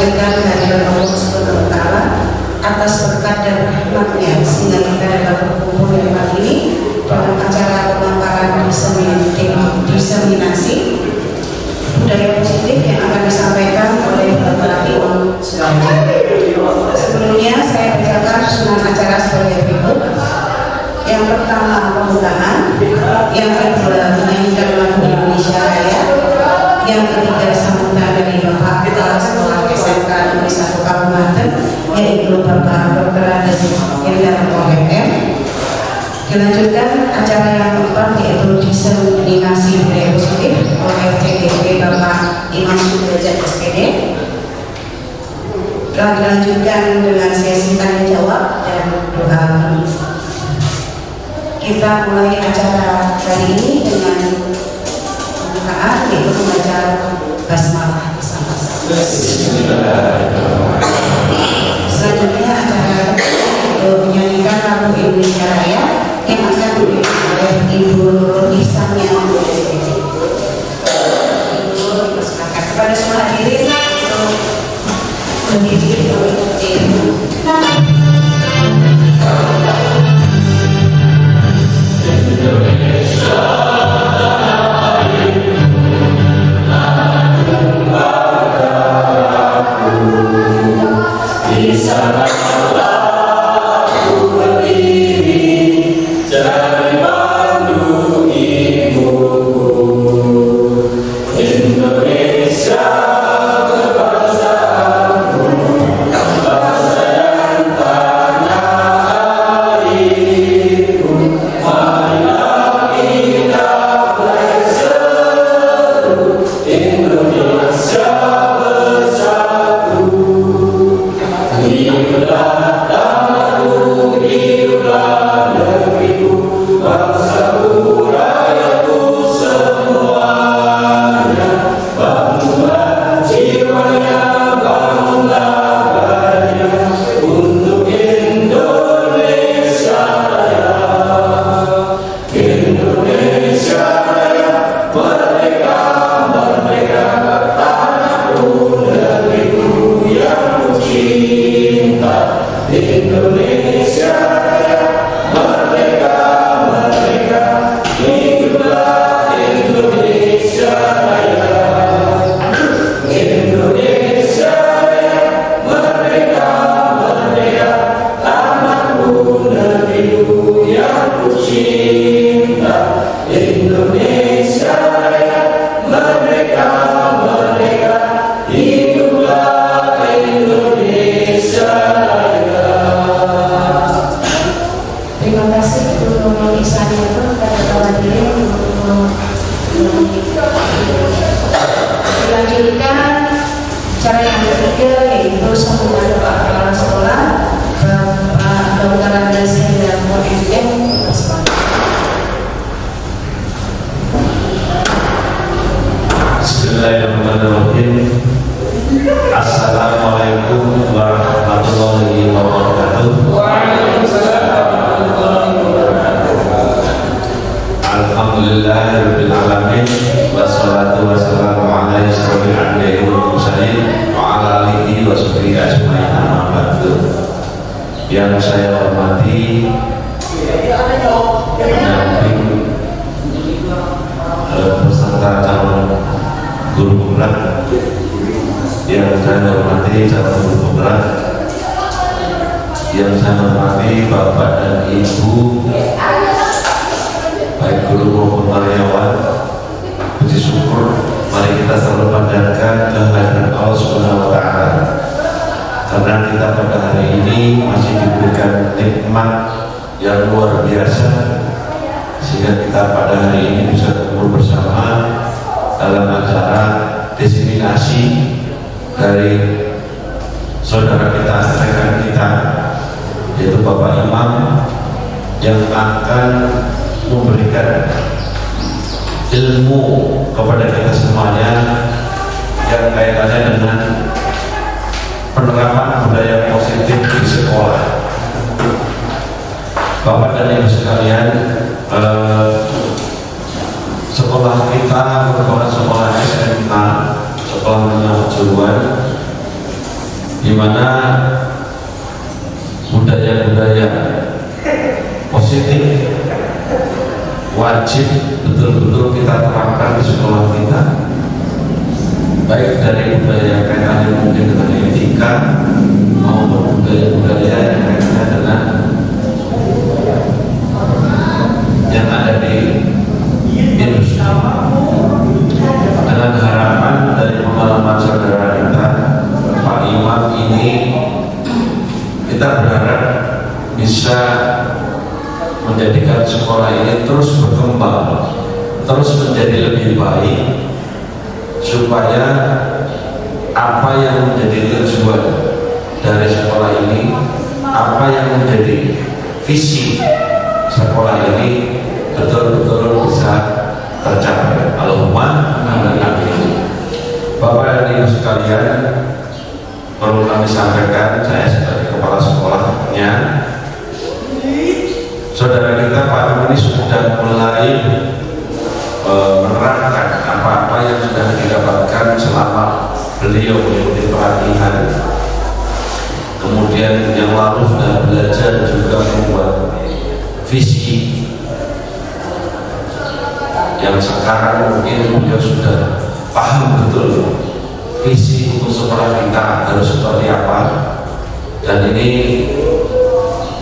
memanjatkan kehadiran Allah Subhanahu wa Ta'ala atas berkat dan rahmatnya sehingga kita dapat berkumpul di tempat ini dalam acara pemaparan diseminasi budaya positif yang akan disampaikan oleh Bapak Imam Suhaji. Sebelumnya saya bacakan susunan acara sebagai berikut. Yang pertama pembukaan, yang kedua menyanyikan lagu Indonesia Raya, yang ketiga sambutan dari Bapak Kepala Sekolah SMK Negeri 1 Kabupaten, yaitu Bapak Dr. Andes Hendarto MM. Dilanjutkan acara yang keempat yaitu diseminasi budaya positif oleh CGP Bapak Imam Sudrajat SPD. Dilanjutkan dengan sesi tanya jawab dan doa. Kita mulai acara hari ini dengan pembukaan yaitu membaca basmalah bersama-sama. Selanjutnya acara menyanyikan lagu Indonesia Raya yang akan dipimpin oleh Ibu Nurul Ihsan yang dipersilakan kepada semua hadirin untuk berdiri mengikuti. Assalamualaikum warahmatullahi wabarakatuh. Alhamdulillahirabbil alamin wassalatu wassalamu ala asyrofil anbiya'i wal mursalin wa ala alihi wa sahbihi ajmain amma ba'du. Yang saya hormati pendamping peserta calon guru pemberat, yang saya hormati calon guru pemberat, yang saya hormati Bapak dan Ibu, baik guru maupun karyawan, puji syukur mari kita selalu panjatkan kehadiran Allah Subhanahu wa Ta'ala, karena kita pada hari ini masih diberikan nikmat yang luar biasa sehingga kita pada hari ini bisa kumpul bersama dalam acara diseminasi dari saudara kita, rekan kita, yaitu Bapak Imam yang akan memberikan ilmu kepada kita semuanya yang kaitannya dengan penerapan budaya positif di sekolah. Bapak dan Ibu sekalian, sekolah kita merupakan sekolah SMK, sekolah menengah kejuruan mana budaya-budaya positif wajib betul-betul kita terapkan di sekolah kita, baik dari budaya kaitannya mungkin dengan etika maupun budaya-budaya yang kaitannya dengan yang ada di industri, dengan harapan dari pengalaman saudara kita Pak Imam ini, kita berharap bisa menjadikan sekolah ini terus berkembang, terus menjadi lebih baik, supaya apa yang menjadi tujuan dari sekolah ini, apa yang menjadi visi sekolah ini betul-betul bisa tercapai. Allahumma amin. Bapak dan Ibu sekalian, perlu kami sampaikan, saya sebagai kepala sekolahnya, saudara kita Pak Imam ini sudah mulai menerapkan apa-apa yang sudah didapatkan selama beliau mengikuti pelatihan, kemudian yang lalu sudah belajar juga membuat visi, yang sekarang mungkin beliau sudah paham betul visi untuk sekolah kita harus seperti apa, dan ini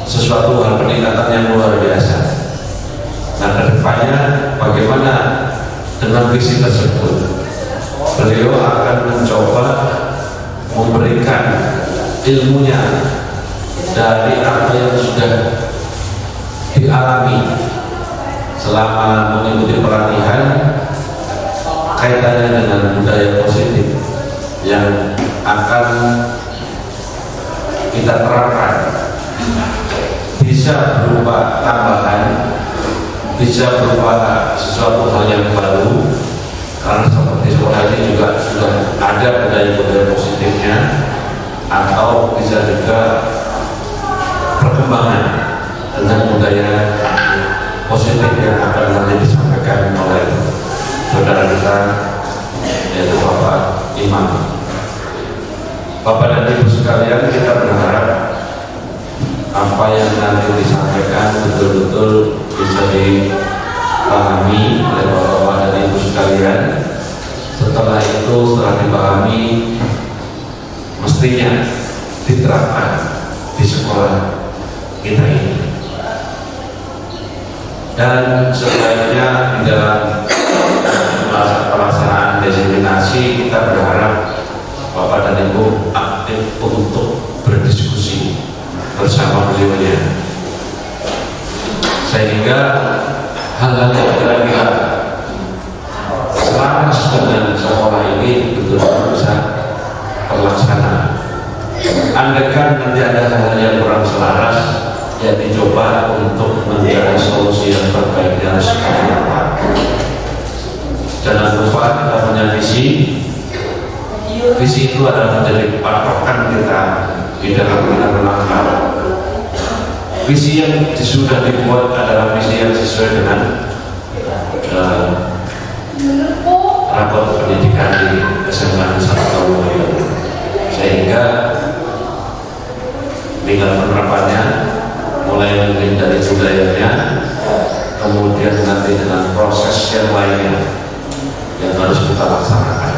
sesuatu hal peningkatan yang luar biasa. Nah, kedepannya bagaimana dengan visi tersebut, beliau akan mencoba memberikan ilmunya dari apa yang sudah dialami selama mengikuti pelatihan kaitannya dengan budaya positif yang akan kita terapkan, bisa berupa tambahan, bisa berupa sesuatu hal yang baru, karena seperti sekolah ini juga sudah ada budaya-budaya positifnya, atau bisa juga perkembangan dengan budaya positif yang akan nanti disampaikan oleh saudara kita, yaitu Bapak Imam. Bapak dan Ibu sekalian, kita berharap apa yang nanti disampaikan betul-betul bisa dipahami oleh Bapak dan Ibu sekalian. Setelah itu, setelah dipahami, mestinya diterapkan di sekolah kita ini. Dan sebaiknya di dalam pelaksanaan diseminasi, kita berharap Bapak dan Ibu aktif untuk berdiskusi bersama beliaunya, sehingga hal-hal yang kira-kira selaras dengan sekolah ini betul-betul bisa terlaksana. Andaikan nanti ada hal-hal yang kurang selaras, ya dicoba untuk mencari solusi yang terbaik dan seperti apa. Jangan lupa kita punya visi. Visi itu adalah menjadi patokan kita di dalam melangkah. Visi yang sudah dibuat adalah visi yang sesuai dengan rapor pendidikan di SMA Nusantara Tahun, sehingga tinggal penerapannya, mulai dari budayanya, kemudian nanti dengan proses yang lainnya yang harus kita laksanakan.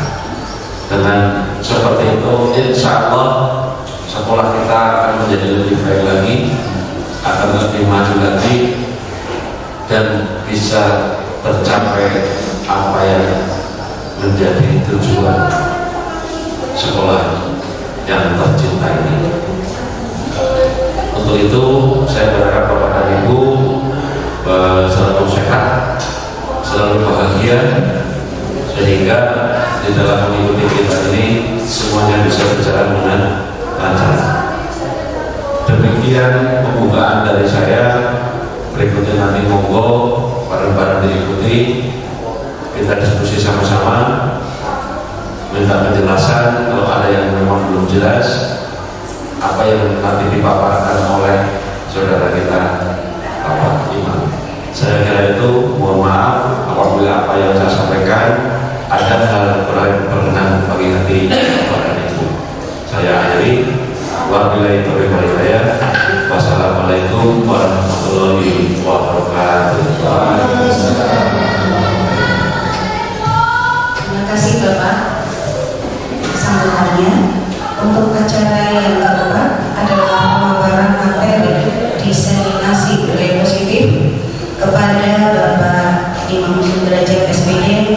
Dengan seperti itu, insya Allah sekolah kita akan menjadi lebih baik lagi, akan lebih maju lagi, dan bisa tercapai apa yang menjadi tujuan sekolah yang tercinta ini. Untuk itu, saya berharap Bapak dan Ibu selalu sehat, selalu bahagia, sehingga di dalam mengikuti kita ini semuanya bisa berjalan dengan lancar. Demikian pembukaan dari saya. Berikutnya nanti monggo bareng-bareng diikuti, kita diskusi sama-sama, minta penjelasan kalau ada yang memang belum jelas, apa yang nanti dipaparkan oleh saudara kita Bapak Imam. Saya kira itu, mohon maaf apabila apa yang saya sampaikan ada hal berkenan bagi hati Bapak dan Ibu. Saya akhiri. Wabillahi taufiq wal hidayah. Wassalamualaikum warahmatullahi wabarakatuh. Terima kasih Bapak sambutannya. Untuk acara yang keempat adalah pemaparan materi diseminasi nilai positif kepada Bapak Imam Sudrajat SPD.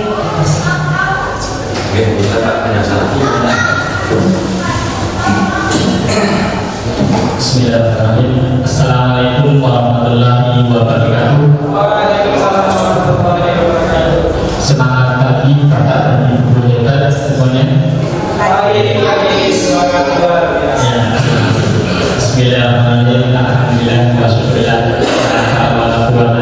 Oke, kita tak hanya satu. Bismillahirrahmanirrahim. Assalamualaikum warahmatullahi wabarakatuh. Semangat pagi Bapak dan Ibu hebat semuanya. Ya. Bismillahirrahmanirrahim. Alhamdulillah wa syukurillah. Pertama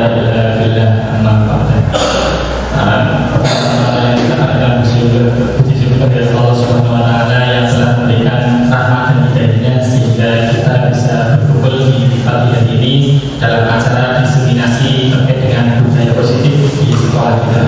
yang kita akan puji syukur kepada Allah Subhanahu wa taala yang telah memberikan rahmat dan hidayahnya sehingga kita bisa berkumpul di pagi hari ini dalam acara diseminasi terkait dengan budaya positif di sekolah kita.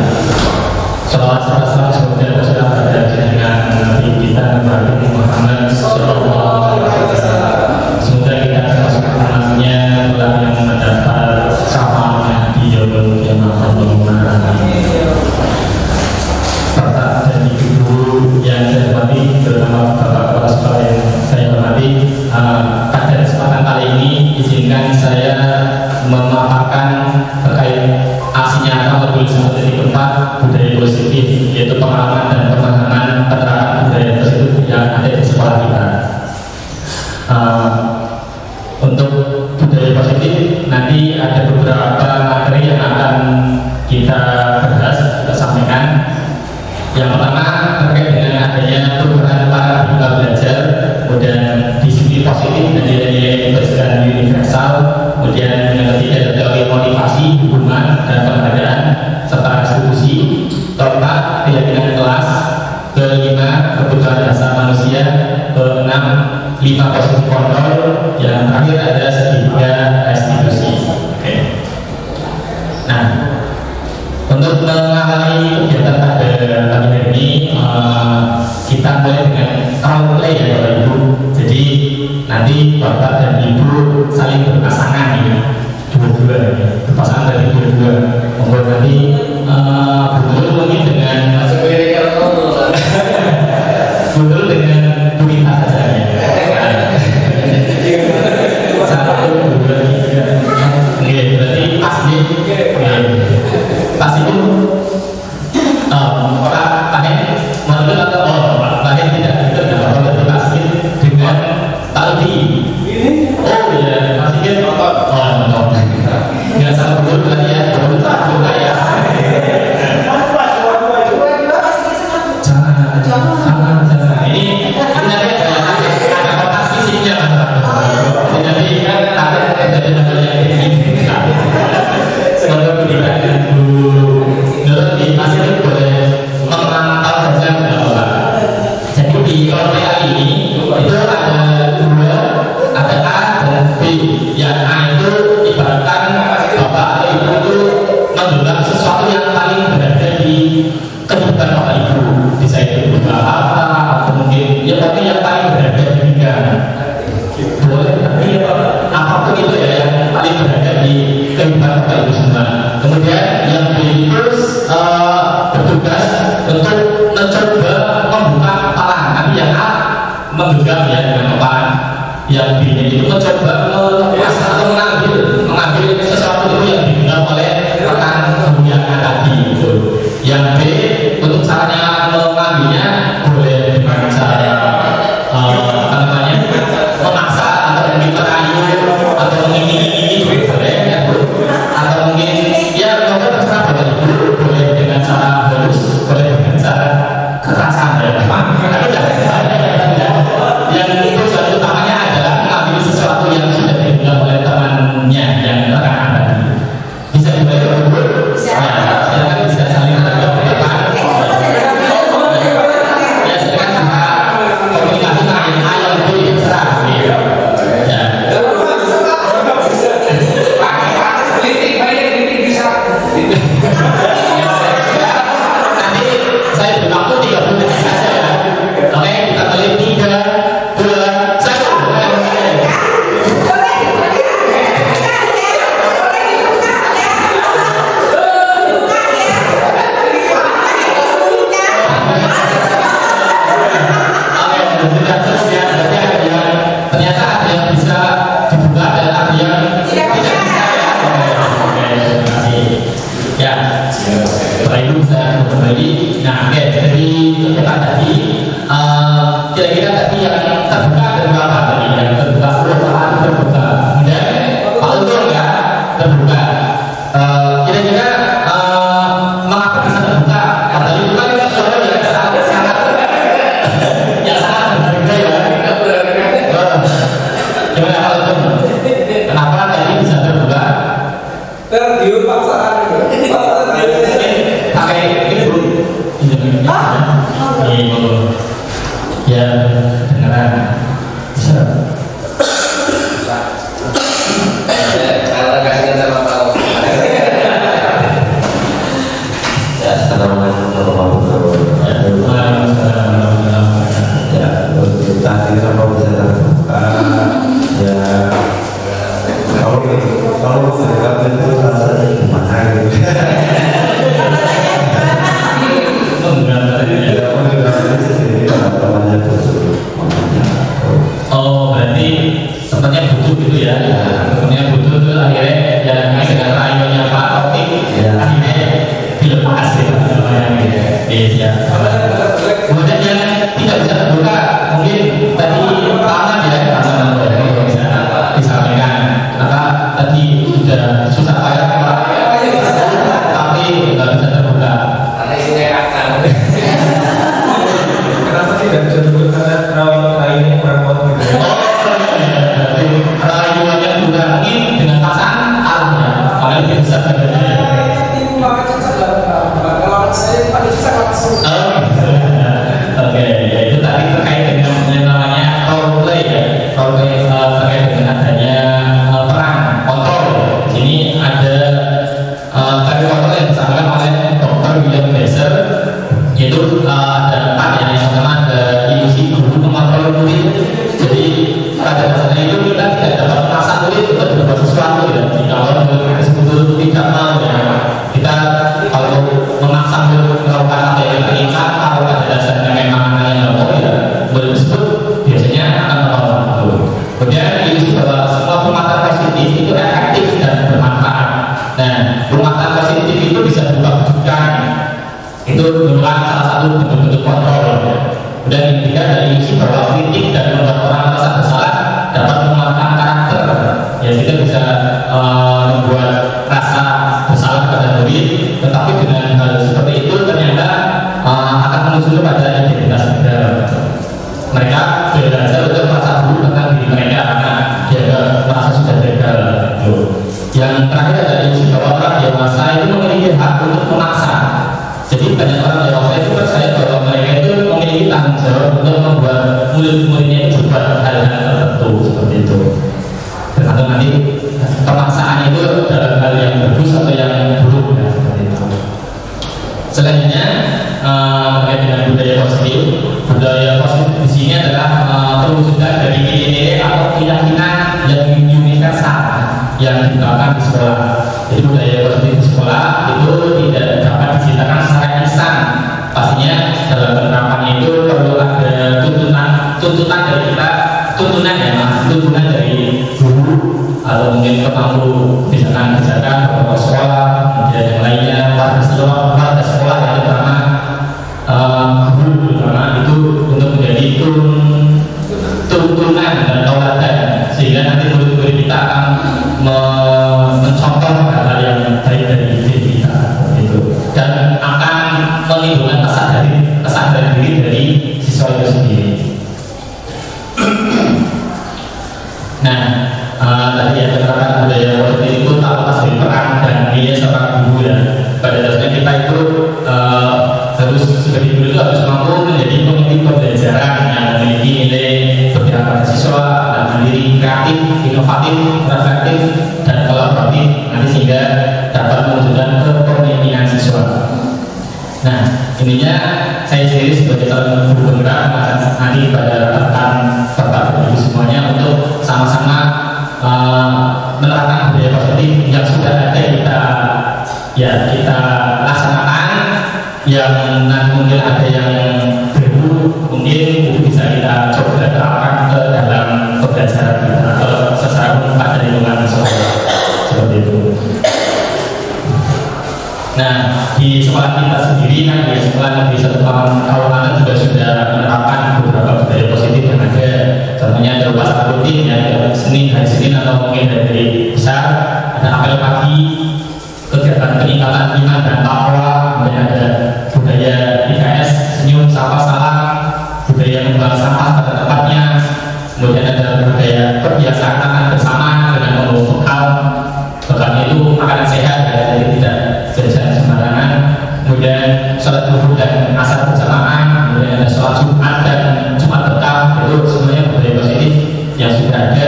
Salawat serta semoga berserah pada junjungan Nabi kita Nabi Muhammad Sallallahu Alaihi Wasallam. Semoga kita termasuk umatnya telah yang mendapat syafaatnya di yaumul qiyamah. Allahumma amin. Bapak dan Ibu yang saya hormati, terutama Bapak Kepala Sekolah yang saya hormati, pada kesempatan kali ini izinkan saya memaparkan terkait aksi nyata modul 1.4 budaya positif, yaitu pengalaman dan pemahaman penerapan budaya positif yang ada di sekolah kita. Untuk budaya positif nanti ada beberapa materi yang akan kita bahas, kita sampaikan. Yang pertama terkait dengan adanya perubahan paradigma belajar, kemudian disiplin positif dan nilai-nilai kebersihan universal, kemudian yang ketiga ada teori motivasi, hubungan dan penghargaan serta restitusi, keempat keyakinan kelas, kelima kebutuhan dasar manusia, keenam 5 positif kontrol, yang terakhir ada segitiga restitusi. Oke. Nah, untuk mengawali kegiatan pada pagi hari ini, kita mulai dengan role play ya Bapak Ibu. Jadi nanti Bapak dan Ibu saling berpasangan ya, dua-dua ya, berpasangan dari dua-dua. Monggo nanti betul mungkin dengan betul dengan berita saja ya. Satu, dua, tiga. Oke, berarti pas nih. Pas itu Pak Hen menurut atau Pak Hen tidak itu dapat motivasi dengan tadi. Oh iya, masih kan nonton. Nggak salah betul berarti ya, betul tak juga ya. Jangan. Ini nanti ada kotak fisiknya jadi ada yang semoga berikan di masih itu boleh memantau saja Bapak. Jadi di role kali ini itu ada dua, ada A dan B. Yang A itu ibaratkan Bapak atau Ibu itu menduga sesuatu yang paling berada di kehidupan Bapak Ibu. Bisa itu berupa harta atau mungkin ya tapi yang paling berada di bidang. Boleh tapi apapun itu ya yang paling berada di kehidupan Bapak Ibu semua. Kemudian yang B terus bertugas untuk mencoba membuka kepala. Nanti yang A menggenggam ya dengan kepala, yang B itu mencoba melepas atau mengambil sesuatu itu yang digenggam oleh rekan kemudiannya tadi itu. Yang B untuk caranya mengambilnya boleh dengan cara memaksa atau mungkin merayu atau mengiming-imingi juga boleh ya Bu, atau mungkin ya mungkin terserah Bapak Ibu, boleh dengan cara halus, boleh dengan cara kekerasan ya yang tujuan utamanya adalah mengambil sesuatu yang sudah dibilang oleh temannya yang rekan tadi. Bisa dibayar Bu? Ya, bisa saling berdebat. Ya, silakan komunikasi dengan yang A yang B terserah ya. Ya kalau dekat itu rasanya gimana gitu. Oh, berarti tempatnya butuh gitu ya? Tempatnya butuh itu akhirnya ya dengan rayuannya Pak Taufik, akhirnya dilepas gitu namanya gitu. Iya. Kemudian yang tidak bisa terbuka mungkin tadi tangan ya, tangan kalau bisa disampaikan. Karena tadi sudah susah payah tapi nggak bisa terbuka. Karena isinya akan. Kenapa tidak bisa terbuka? Karena kainnya kurang kuat gitu. Rayuannya juga mungkin dengan pasangan alam ya, makanya dia bisa terjadi. Oke, ya itu tadi terkait dengan yang namanya role play ya, role play terkait dengan adanya peran kontrol. Ini ada tadi kontrol yang disampaikan oleh Dr. William Besser, yaitu ada 4 yang pertama ada ilusi guru mengontrol murid. Jadi pada dasarnya itu kita tidak dapat merasa murid untuk berbuat sesuatu ya. Jika orang tersebut tidak mau ya, kita kalau memaksa murid melakukan apa yang kita inginkan, kalau pada dasarnya memang yang mau ya, murid tersebut biasanya akan menolak itu. Kemudian ilusi bahwa semua penguatan positif itu efektif dan bermanfaat. Nah, penguatan positif itu bisa berupa bujukan. Itu merupakan salah satu bentuk-bentuk kontrol ya. Dan yang ketiga ada ilusi bahwa kritik dan membuat orang merasa bersalah dapat menguatkan karakter. Ya kita bisa membuat rasa bersalah pada diri, tetapi dengan hal seperti itu ternyata akan menuju pada identitas negara. Mereka belajar untuk merasa buruk tentang diri mereka karena dia merasa sudah gagal. Yang terakhir ada ilusi bahwa orang dewasa itu memiliki hak untuk memaksa. Jadi banyak orang dewasa itu percaya bahwa mereka itu memiliki tanggung jawab untuk membuat murid-muridnya itu berbuat hal-hal tertentu seperti itu. Tergantung nanti pemaksaan itu dalam hal yang bagus atau yang buruk ya, seperti itu. Selanjutnya terkait dengan budaya positif. Budaya positif di sini adalah perwujudan dari nilai atau keyakinan yang universal yang dikembangkan di sekolah. Jadi budaya positif di sekolah itu tidak dapat diciptakan secara instan. Pastinya dalam penerapannya itu perlu ada tuntutan dari kita, tuntunan dari guru atau mungkin kemampu misalkan kebijakan beberapa sekolah, kemudian yang lainnya warga sekolah yang terutama guru terutama itu untuk menjadi tuntunan dan tauladan sehingga nanti murid-murid kita akan mencontoh hal yang baik dari diri kita itu dan akan menimbulkan kesadaran diri dari siswa itu sendiri. Nah, tadi ya tentang budaya positif itu tak lepas dari peran dan nilai seorang guru ya. Pada dasarnya kita itu harus seperti guru itu harus mampu menjadi pemimpin pembelajaran yang memiliki nilai berpihak pada siswa dan mandiri, kreatif, inovatif, reflektif, dan kolaboratif nanti sehingga dapat mewujudkan kepemimpinan siswa. Nah, intinya saya sendiri sebagai calon guru penggerak nanti pada rekan ibu semuanya untuk sama-sama menerapkan budaya positif yang sudah ada kita laksanakan, yang nanti mungkin ada yang baru mungkin itu bisa kita coba terapkan ke dalam pembelajaran kita atau secara umum pada lingkungan sekolah seperti itu. Nah, di sekolah kita sendiri kan di sekolah negeri 1 Kalimantan juga sudah menerapkan beberapa budaya positif yang ada. Contohnya ada upacara rutin ya, hari Senin atau mungkin dari besar ada apel pagi, kegiatan peningkatan iman dan takwa, kemudian ada budaya IKS, senyum, sapa, salam, budaya membuang sampah pada tempatnya, kemudian ada budaya kebiasaan makan bersama dengan membawa bekal. Bekalnya itu makanan sehat ya, jadi tidak jajan sembarangan. Kemudian sholat zuhur dan asar bersamaan, kemudian ada sholat Jumat dan Jumat berkah, itu semuanya budaya positif yang sudah ada.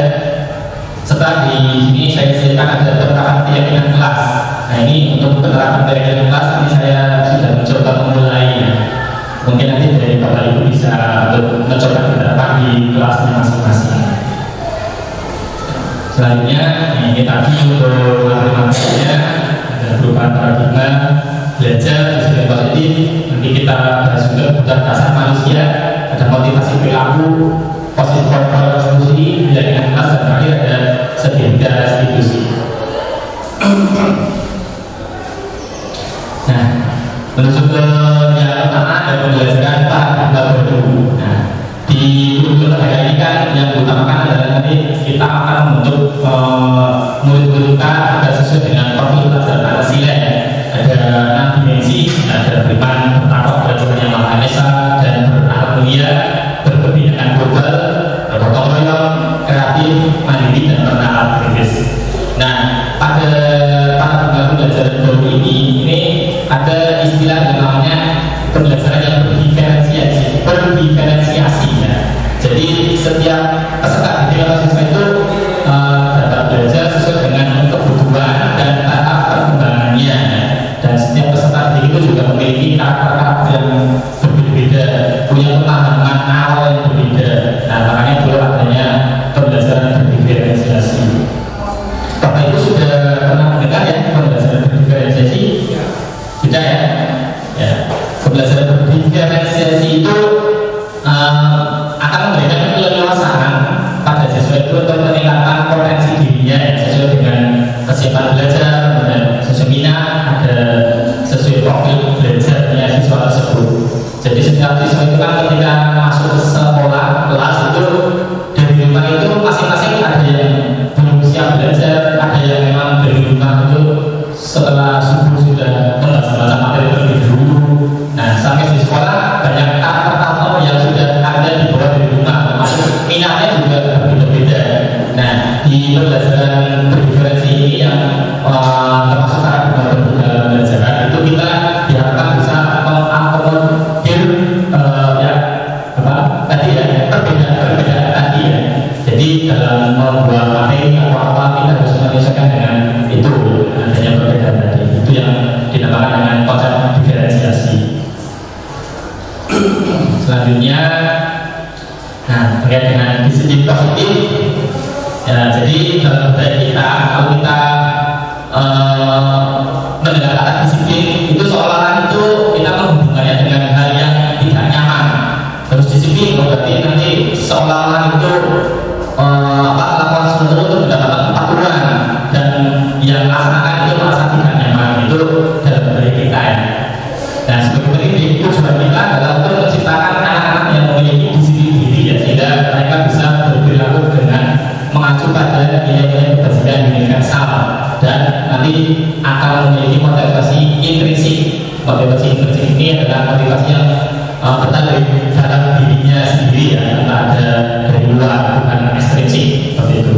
Setelah di sini saya ceritakan ada penerapan keyakinan kelas. Nah ini untuk penerapan keyakinan kelas ini saya sudah mencoba memulainya. Mungkin nanti dari Bapak Ibu bisa mencoba menerapkan di kelasnya masing-masing. Selanjutnya ini tadi untuk materi-materinya ada berupa paradigma belajar disiplin positif. Nanti kita bahas juga kebutuhan dasar manusia, ada motivasi perilaku, positif kontrol resolusi, identitas, dan terakhir ada sedikit restitusi. Nah, menuju ke yang pertama ada pembelajaran paradigma baru. Nah, di kurikulum hari ini kan yang diutamakan adalah nanti kita akan membentuk murid-murid kita agar sesuai dengan profil belajar Pancasila. Ada 6 dimensi, ada beriman, bertakwa kepada Tuhan Yang Maha Esa, dan berakhlak mulia, berkebinekaan global, bergotong royong, kreatif, mandiri, dan bernalar kritis. Nah, pada paradigma pembelajaran baru ini ada istilah yang namanya pembelajaran yang berdiferensiasi ya. Jadi setiap peserta didik atau siswa itu dapat belajar sesuai dengan kebutuhan dan tahap perkembangannya, dan setiap peserta didik itu juga memiliki karakter yang berbeda-beda, punya pemahaman awal yang berbeda. Nah, makanya perlu adanya pembelajaran berdiferensiasi. Bapak Ibu sudah pernah mendengar ya pembelajaran berdiferensiasi? Sudah ya? Ya. Pembelajaran berdiferensiasi itu akan memberikan keleluasaan pada siswa itu untuk meningkatkan potensi dirinya ya, sesuai dengan kesiapan belajar, dan sesuai minat, ada sesuai profil belajarnya siswa tersebut. Jadi setiap siswa itu kan ketika masuk sekolah kelas itu dari rumah itu masing-masing ada yang belum siap belajar, ada yang memang dari rumah itu setelah subuh sudah membaca materi terlebih dahulu. Nah, sampai di sekolah banyak karakter yang sudah ada di bawah dari rumah, termasuk minatnya juga berbeda-beda. Nah, di pembelajaran berdiferensi ini yang termasuk karakter pembelajaran itu kita diharapkan bisa mengakomodir perbedaan tadi ya. Jadi dalam membuat materi atau apa kita harus menyesuaikan dengan itu, adanya perbedaan tadi. Itu yang dinamakan dengan konsep diferensiasi. Selanjutnya, nah terkait dengan disiplin positif. Ya, jadi dalam budaya kita, kalau kita mendengar kata disiplin itu seolah-olah itu kita menghubungkannya dengan hal yang tidak nyaman. Terus disiplin berarti nanti seolah-olah itu lakukan sesuatu untuk mendapatkan aturan, dan yang laksanakan itu merasa tidak nyaman. Itu dalam budaya kita ya. Nah, sebagai pendidik itu juga kita adalah untuk menciptakan anak-anak yang memiliki disiplin diri ya, sehingga mereka bisa berperilaku dengan mengacu pada nilai-nilai kebajikan universal, dan nanti akan memiliki motivasi intrinsik. Motivasi intrinsik ini adalah motivasi yang berasal dari dalam dirinya sendiri ya, tanpa ada dari luar, bukan ekstrinsik seperti itu.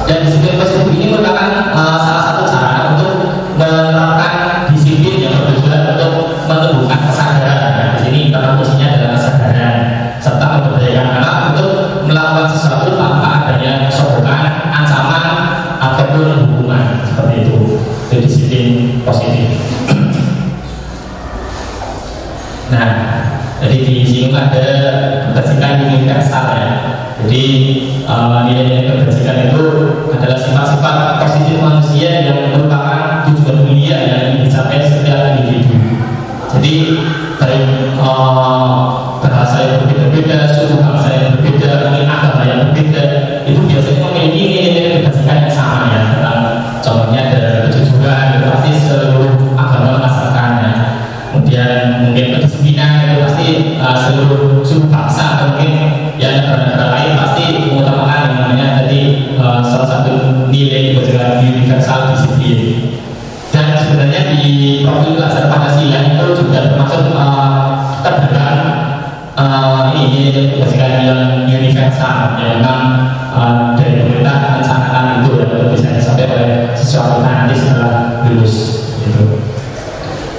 Dan disiplin positif ini merupakan salah satu cara untuk menerapkan disiplin yang bertujuan untuk menumbuhkan kesadaran. Nah, di sini kata kuncinya adalah kesadaran, serta memberdayakan anak untuk melakukan sesuatu tanpa adanya sokongan, ancaman, ataupun hukuman seperti itu. Itu disiplin positif. Nah, jadi di sini ada kebajikan universal ya. Jadi nilai-nilai kebajikan itu adalah sifat-sifat positif manusia yang merupakan tujuan mulia yang ingin dicapai setiap individu. Jadi baik bahasa yang berbeda-beda, suku bangsa yang berbeda, agama yang berbeda, itu biasanya memiliki nilai-nilai kebajikan yang sama ya. Contohnya ada kejujuran, itu pasti seluruh agama merasakannya. Kemudian mungkin kedisiplinan itu pasti seluruh suku bangsa, atau mungkin yang negara-negara lain pasti mengutamakan yang namanya tadi salah satu nilai kebajikan universal disiplin. Dan sebenarnya di profil belajar Pancasila itu juga termasuk terdapat ini kebajikan yang universal yang memang dari pemerintah merencanakan itu dan bisa dicapai oleh sesuatu nanti setelah lulus gitu.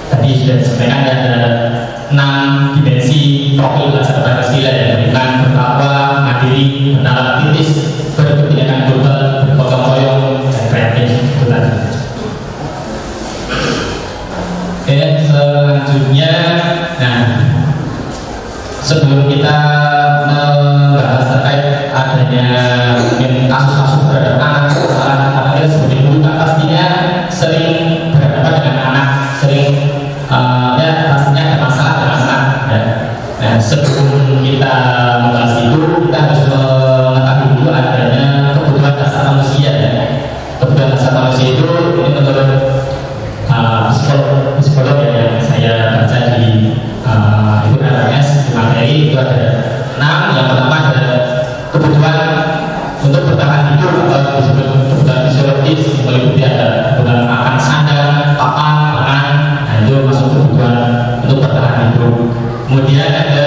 Tadi sudah disampaikan ada 6 dimensi profil belajar Pancasila yang beriman, bertakwa, mandiri, bernalar kritis, berkebinekaan global, bergotong royong, dan kreatif. Itu tadi. Oke, selanjutnya, nah sebelum kita membahas terkait adanya mungkin kasus-kasus terhadap anak, anaknya sebagai guru kan pastinya sering berhadapan dengan anak, sering ya pastinya ada masalah dengan anak ya. Nah, sebelum kita membahas itu, kita harus mengetahui dulu adanya kebutuhan dasar manusia ya. Kebutuhan dasar manusia itu ini menurut psikolog ya, yang saya baca di itu RMS di materi itu ada 6. Yang pertama ada kebutuhan untuk bertahan hidup atau disebut kebutuhan fisiologis, meliputi ada kebutuhan makan, sandang, papan, pangan. Nah, itu masuk kebutuhan untuk bertahan hidup. Kemudian ada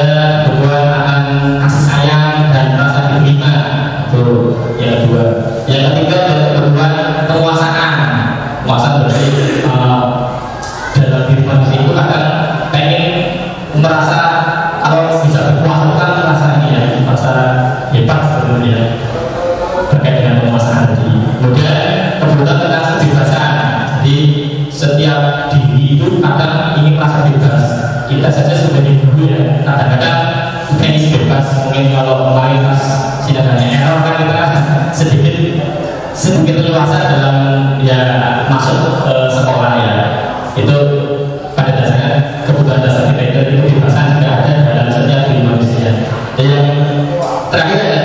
kebutuhan akan kasih sayang dan rasa diterima, itu yang kedua. Yang ketiga ada kebutuhan penguasaan. Penguasaan berarti dalam diri manusia itu kadang pengen merasa kalau bisa berkuasa kan merasa ini ya, merasa hebat sebetulnya terkait dengan penguasaan tadi. Kemudian kebutuhan tentang kebebasan. Jadi setiap diri itu kadang ingin merasa bebas. Kita saja sebagai guru ya, kadang-kadang pengen bebas. Mungkin kalau kemarin pas sidangnya error kan kita sedikit leluasa dalam ya masuk sekolah ya. Itu pada dasarnya kebutuhan dasar kita itu kebebasan juga ada dalam setiap diri manusia. Dan yang terakhir ada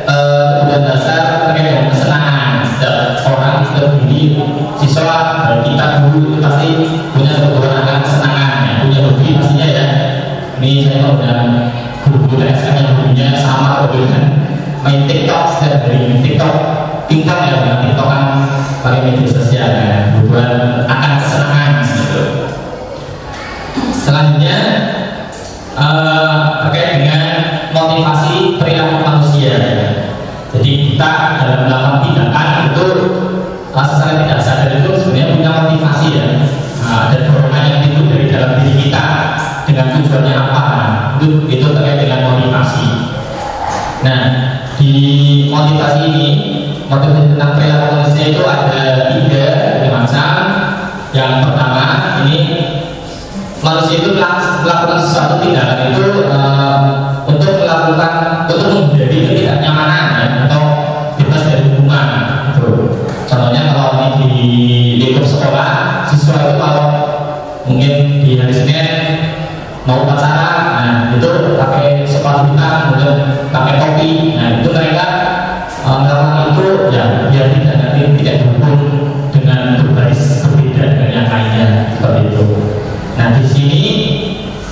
kebutuhan dasar terkait dengan kesenangan. Setiap orang, setiap diri siswa, kita guru itu pasti punya kebutuhan akan kesenangan ya, punya hobi pastinya ya. Ini saya mengundang guru-guru SK yang hobinya sama dengan main TikTok setiap hari, main TikTok pingpong ya, dengan TikTok kan pakai media sosial ya, kebutuhan akan kesenangan gitu. Selanjutnya terkait dengan motivasi perilaku manusia ya. Jadi kita dalam melakukan tindakan itu secara tidak sadar itu sebenarnya punya motivasi ya. Ada dorongan yang timbul dari dalam diri kita dengan tujuannya apa, itu terkait dengan motivasi. Nah, di motivasi ini, motivasi tentang perilaku manusia itu ada 3 macam. Yang pertama ini manusia itu melakukan sesuatu tindakan itu untuk menghindari ketidaknyamanan ya, atau bebas dari hukuman. Contohnya kalau ini di lingkup sekolah, siswa itu kalau mungkin di hari Senin mau upacara, nah itu pakai sepatu hitam, kemudian pakai topi. Nah itu mereka melakukan itu ya biar nanti tidak dihukum dengan berbaris berbeda dengan yang lainnya seperti itu. Nah di sini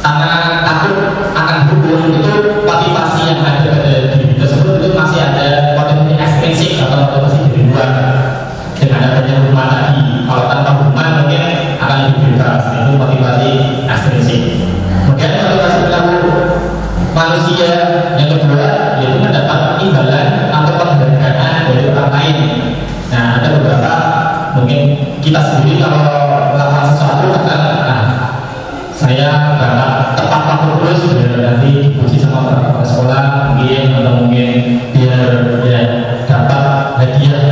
karena takut akan hukum itu motivasi yang ada pada diri tersebut itu masih ada motivasi ekstrinsik atau motivasi dari luar. Dengan adanya hukuman tadi, kalau tanpa hukuman mungkin akan lebih bebas. Itu motivasi ekstrinsik. Kemudian motivasi perilaku manusia yang kedua yaitu mendapat imbalan atau penghargaan dari orang lain. Nah ada beberapa mungkin kita sendiri kalau melakukan sesuatu kata saya berangkat tepat waktu terus biar nanti dipuji sama orang sekolah mungkin, atau mungkin biar ya dapat hadiah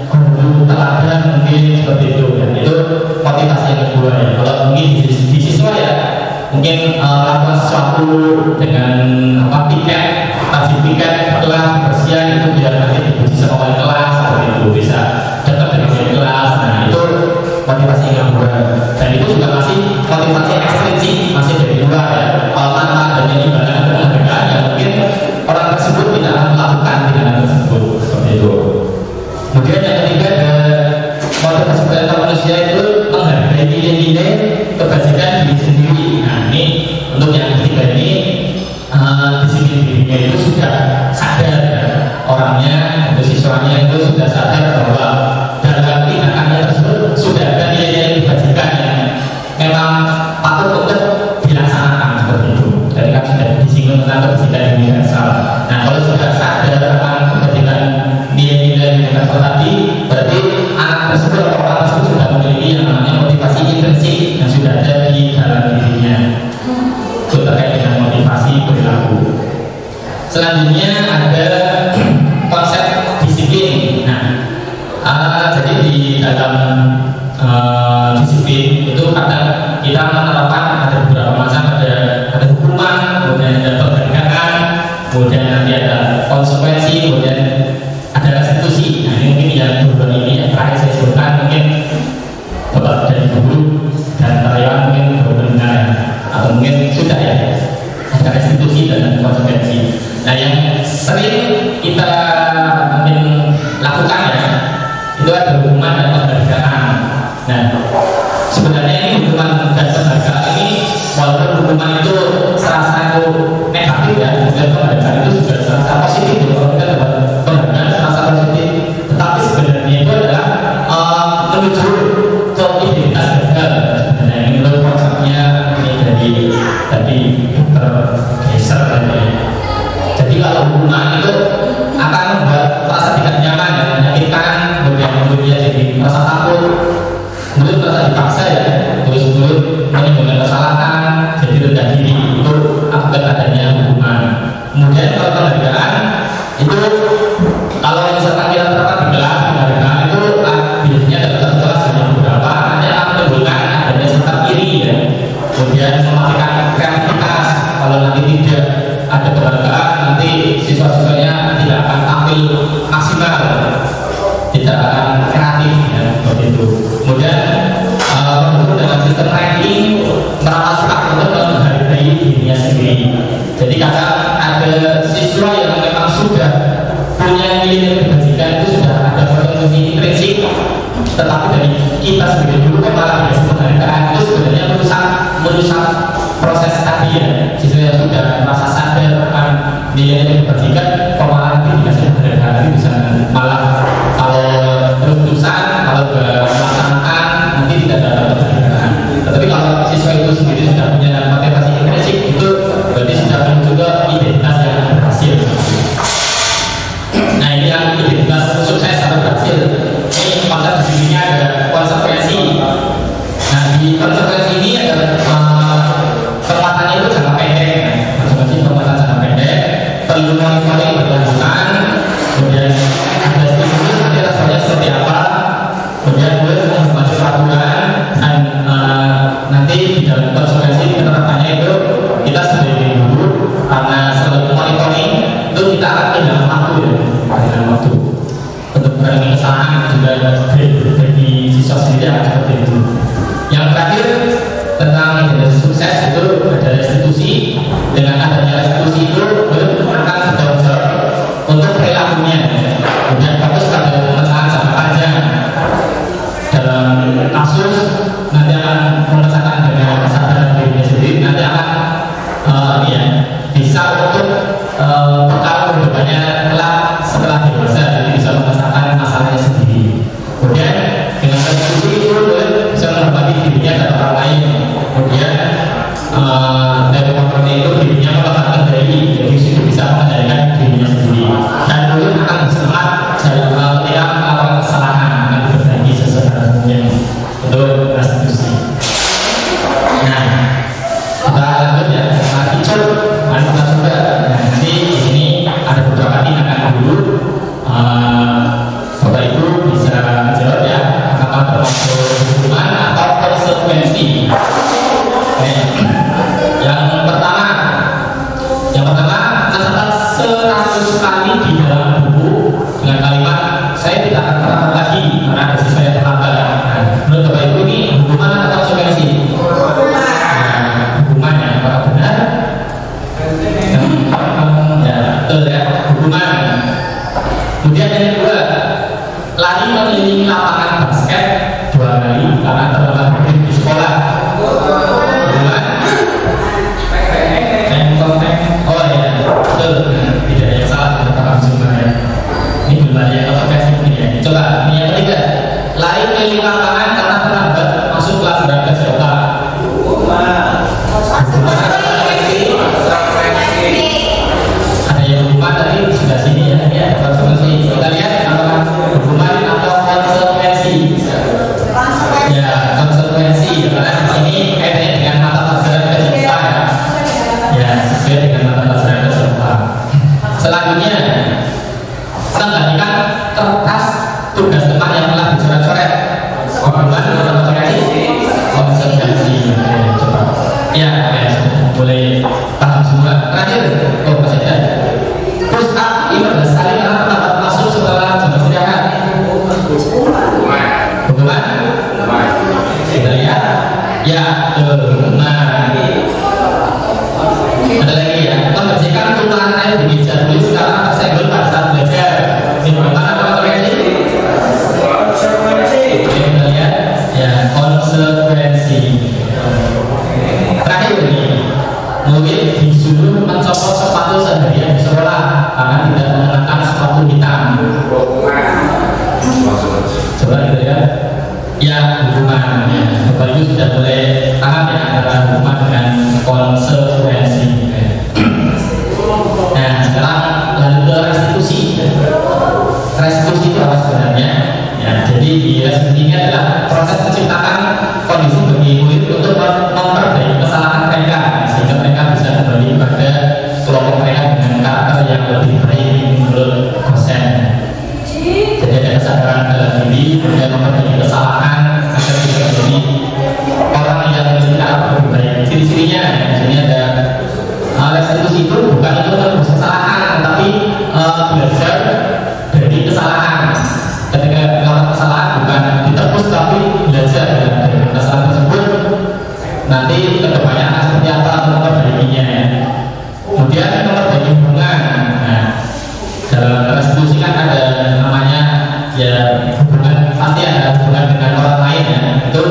guru teladan mungkin seperti itu ya. Itu motivasi yang kedua ya. Kalau mungkin di siswa ya mungkin melakukan sesuatu dengan tiket, kasih tiket kelas kebersihan itu biar nanti dipuji sama wali kelas seperti itu, bisa dekat dengan wali kelas. Nah itu motivasi yang kedua, dan itu juga masih motivasi ekstrinsik, masih dari luar ya. Kalau tanpa adanya imbalan atau penghargaan ya mungkin orang tersebut tidak akan melakukan tindakan tersebut seperti itu. Kemudian yang ketiga ada motivasi perilaku manusia itu menghargai nilai-nilai kebajikan diri sendiri. Nah ini untuk yang ketiga ini disiplin dirinya itu sudah sadar ya. Orangnya atau siswanya itu sudah sadar bahwa dalam tindakannya tersebut sudah ada nilai-nilai kebajikan yang memang patut untuk dilaksanakan seperti itu. Jadi kan sudah disinggung tentang kebajikan universal. Nah kalau sudah sadar akan kebajikan nilai-nilai universal tadi, berarti anak tersebut atau orang tersebut sudah memiliki yang namanya motivasi intrinsik yang sudah ada di dalam dirinya. Itu terkait dengan motivasi perilaku. Selanjutnya ada konsep disiplin. Nah, jadi di dalam disiplin itu kadang kita menerapkan ada beberapa macam, ada hukuman, kemudian ada penghargaan, kemudian nanti ada konsekuensi, kemudian ada restitusi. Nah ini mungkin diskusi dan konsekuensi. Nah, yang sering kita mungkin lakukan ya, itu ada hukuman dan penghargaan. Nah, sebenarnya ini hukuman dan penghargaan ini, walaupun hukuman itu serasa itu negatif ya, kemudian penghargaan itu juga serasa positif. Kalau kita dapat penghargaan serasa positif, tetapi sebenarnya itu adalah menuju ke identitas gagal. Nah, ini menurut konsepnya ini dari tergeser tadi. Jadi kalau hukuman itu akan membuat merasa tidak nyaman ya, menyakitkan, kemudian jadi merasa takut, kemudian merasa dipaksa ya, terus menimbulkan kesalahan, jadi rendah diri, itu akibat adanya hukuman. Kemudian kalau penghargaan itu, kalau misalkan kita terdapat di kelas penghargaan itu biasanya dalam kelas hanya beberapa, nanti akan menimbulkan adanya sikap iri ya, kemudian mematikan kreativitas. Kalau nanti tidak ada penghargaan, nanti siswa-siswanya tidak akan tampil maksimal, tidak akan kreatif ya, seperti itu. Kemudian dalam sistem ranking merasa suka untuk menghargai dirinya sendiri. Jadi kadang ada siswa yang memang sudah punya nilai kebajikan, itu sudah ada potensi intrinsik, tetapi dari kita sebagai guru malah dikasih penghargaan, itu sebenarnya merusak proses tadi ya. Siswa yang sudah merasa sadar akan nilai kebajikan, malah nanti dikasih penghargaan, bisa malah kalau terus-terusan, kalau melaksanakan nanti tidak ada penghargaan. Tetapi kalau siswa itu sendiri sudah punya motivasi intrinsik, itu berarti sudah menuju ke identitas yang berhasil. Nah, ini yang identitas sukses atau berhasil. Ini konsep di sini ada konsekuensi. Nah, di konsekuensi ini ada kekuatannya itu jangka pendek. Konsekuensi kekuatan jangka pendek, perlu monitoring berkelanjutan, kemudian ada stimulus nanti rasanya seperti apa, kemudian menghormati peraturan, dan nanti di dalam konsekuensi penerapannya itu kita sebagai guru, karena selalu monitoring itu kita akan kehilangan waktu ya, kehilangan waktu untuk mengurangi kesalahan, juga bagi siswa sendiri akan seperti itu. Yang terakhir tentang sukses itu ada restitusi. Dengan adanya restitusi itu akan bertanggung jawab untuk perilakunya, kemudian fokus pada pemecahan jangka panjang. Dalam kasus nanti akan memecahkan dengan kesadaran dirinya sendiri, nanti akan bisa untuk bekal kehidupannya kelak setelah dewasa, jadi bisa memecahkan masalahnya sendiri. Kemudian dengan restitusi itu bisa menghormati dirinya dan orang lain. Kemudian dari properti itu dirinya mengembangkan diri, jadi situ bisa mengendalikan dirinya sendiri. Dan kemudian akan semangat dalam ketika melakukan kesalahan, akan berbagi sesuatu untuk restitusi. Nah, kita lanjut ya, kicur, mari kita coba. Nah, nanti di sini ada beberapa tindakan dulu. Bapak Ibu bisa jawab ya, apakah termasuk hukuman atau konsekuensi. Yang pertama tercatat 100 kali di dalam buku dengan kalimat saya tidak akan terlambat lagi karena ada siswa yang terlambat. Nah, menurut Bapak Ibu ini hukuman atau konsekuensi? Hukuman ya, apakah benar? Ya, betul ya, hukuman. Kemudian yang kedua, lari mengelilingi lapangan basket 2 kali karena terlambat berdiri di sekolah. Oh ya, betul. Tidak ada yang salah dengan Pak Zuma ya. Ini belum ada yang konsekuensi ini ya. Coba, ini yang ketiga, lari keliling lapangan karena terlambat masuk kelas berangkat sekolah. Ada yang hukuman tadi sudah sini ya. Ini ada konsekuensi. Kita lihat hukuman atau konsekuensi. Ya, konsekuensi. Karena di sini kaitannya dengan mata pelajaran kehidupan ya. Ya, sesuai dengan mata pelajaran kehidupan. Selanjutnya, kembalikan kertas tugas teman yang telah dicoret-coret. Hukuman atau konsekuensi? Konsekuensi. Oke, coba. Ya, boleh paham semua. Terakhir, Mas Eda. Push up 15 kali karena terlambat masuk setelah jam istirahat. Hukuman? Kita lihat. Ya, hukuman. Ada lagi ya. Coba gitu ya. Ya, hubungan ya. Bapak Ibu sudah boleh paham ya antara hubungan dengan konsekuensi. Nah, sekarang lanjut ke restitusi. Restitusi itu apa sebenarnya? Ya, jadi di restitusi ini adalah proses menciptakan kondisi bagi murid untuk memperbaiki kesalahan mereka sehingga mereka bisa kembali pada kelompok mereka dengan karakter yang lebih baik menurut dosen. Jadi ada kesadaran dalam diri dan memperbaiki kesalahan agar bisa menjadi orang yang lebih lebih baik. Ciri-cirinya di sini ada restitusi itu bukan itu menebus kesalahan, tetapi belajar dari kesalahan. Ketika melakukan kesalahan bukan ditebus tapi belajar dari kesalahan tersebut. Nanti kedepannya akan seperti apa untuk memperbaikinya ya. Kemudian memperbaiki hubungan. Nah, dalam restitusi kan ada namanya ya hubungan, pasti ada hubungan dengan orang lain ya. Itu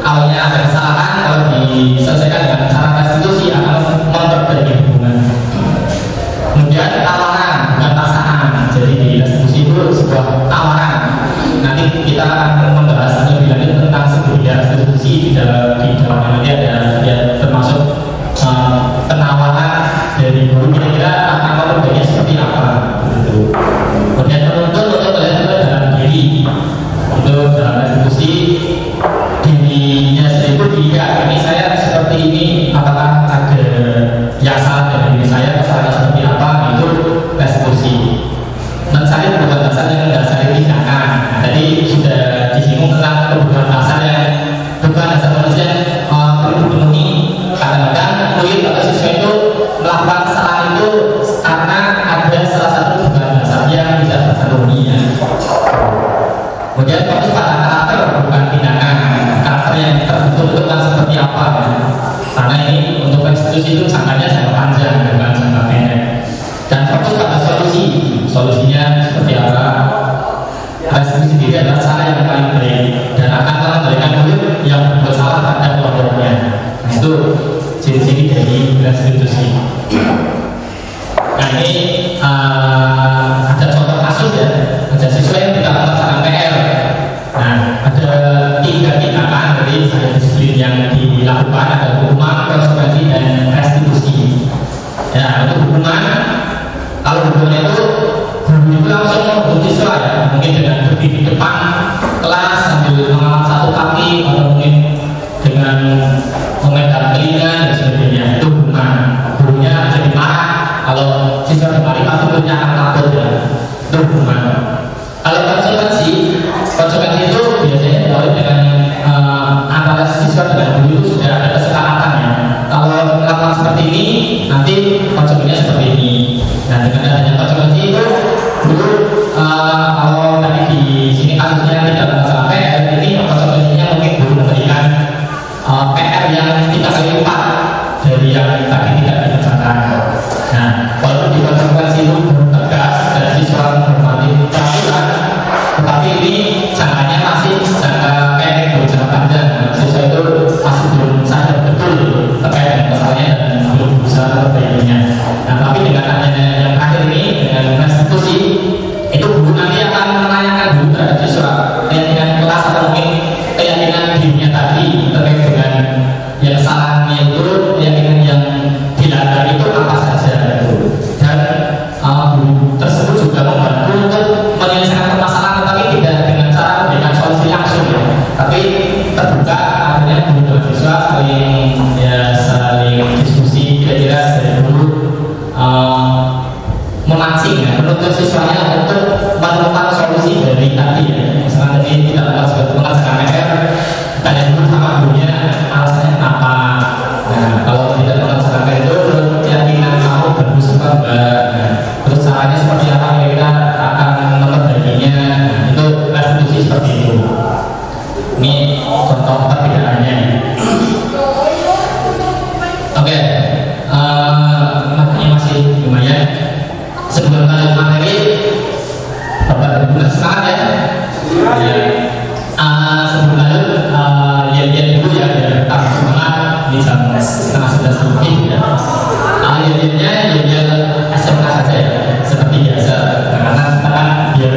awalnya ada kesalahan, kalau diselesaikan dengan cara restitusi akan memperbaiki hubungan. Kemudian tawaran, bukan pasangan. Jadi di restitusi itu sebuah tawaran. Nanti kita akan membahas lebih lanjut tentang sebuah restitusi di dalamnya nanti ada ya, termasuk penawaran dari guru kira-kira akan memperbaikinya seperti apa gitu. Kemudian penuntut untuk melihat juga dalam diri itu dalam restitusi dirinya sendiri dilihat ini saya seperti ini, apakah ada yang salah dari diri saya, kesalahannya seperti apa, itu restitusi. Mencari kebutuhan dasar yang mendasari tindakan. Nah, tadi sudah disinggung tentang kebutuhan dasar yang kebutuhan dasar manusia perlu dipenuhi. Kadang-kadang murid atau siswa itu melakukan kesalahan itu karena ada salah satu kebutuhan dasar yang tidak terpenuhi ya. Kemudian fokus pada karakter bukan tindakan. Karakter yang terbentuk seperti apa ya. Karena ini untuk restitusi itu jangkanya jangka panjang bukan jangka pendek. Dan fokus pada solusi. Solusinya seperti apa? Restitusi sendiri adalah cara yang paling baik dan akan mengembalikan murid yang berbuat salah pada kelompoknya. Nah, itu ciri-ciri dari restitusi. Nah, ini ada contoh kasus ya. Ada siswa yang tidak melaksanakan PR. Nah, ada 3 tindakan dari disiplin yang dilakukan, ada hukuman, konsekuensi, dan restitusi. Ya, untuk hukuman, kalau hukumannya itu guru itu langsung menghukum siswa ya, mungkin dengan berdiri di depan kelas sambil mengangkat satu kaki atau mungkin dengan memegang telinga dan sebagainya. Itu hukuman. Gurunya jadi marah kalau siswa dimarahi, pasti gurunya akan takut ya. Itu hukuman. Kalau konsekuensi itu biasanya diawali dengan antara siswa dengan guru itu sudah ada kesepakatan ya. Kalau melakukan seperti ini, nanti konsekuensinya seperti ini. Nah, dengan adanya konsekuensi itu, guru kalau tadi di sini kasusnya tidak melaksanakan PR, ini konsekuensinya mungkin guru memberikan PR yang 3 kali lipat dari yang tadi tidak dikerjakan. Nah, walaupun di konsekuensi itu tegas dan siswa menghormati peraturan, tetapi ini jangkanya masih jangka pendek, jangka panjang. Siswa itu masih belum sadar betul terkait dengan kesalahannya dan belum bisa memperbaikinya. Nah, tapi dengan adanya yang terakhir ini, dengan restitusi, itu guru nanti akan menanyakan dulu terhadap siswa keyakinan kelas atau mungkin keyakinan dirinya tadi terkait dengan yang salahnya itu, keyakinan yang dilanggar itu apa saja itu. Dan guru tersebut juga membantu untuk menyelesaikan permasalahan, tetapi tidak dengan cara memberikan solusi langsung ya. Tapi terbuka, akhirnya guru dan siswa saling diskusi kira-kira dari dulu memancing ya, menuntut siswanya untuk menemukan solusi dari tadi ya. Misalnya tadi tidak dapat mengerjakan PR, tanya dulu sama gurunya alasannya kenapa. Nah, kalau tidak mengerjakan PR itu keyakinan kamu bagus apa enggak, nah, terus caranya seperti apa kita akan memperbaikinya. Nah, itu restitusi seperti itu. Ini contoh perbedaannya. Oke, makanya masih lumayan. Sebelum lanjut materi, Bapak Ibu semangat ya. Sebelum lanjut, lihat dulu ya, biar tetap semangat. Ini jam 10:30 lebih ya. Lihatnya SMK saja ya, seperti biasa. Karena kita kan biar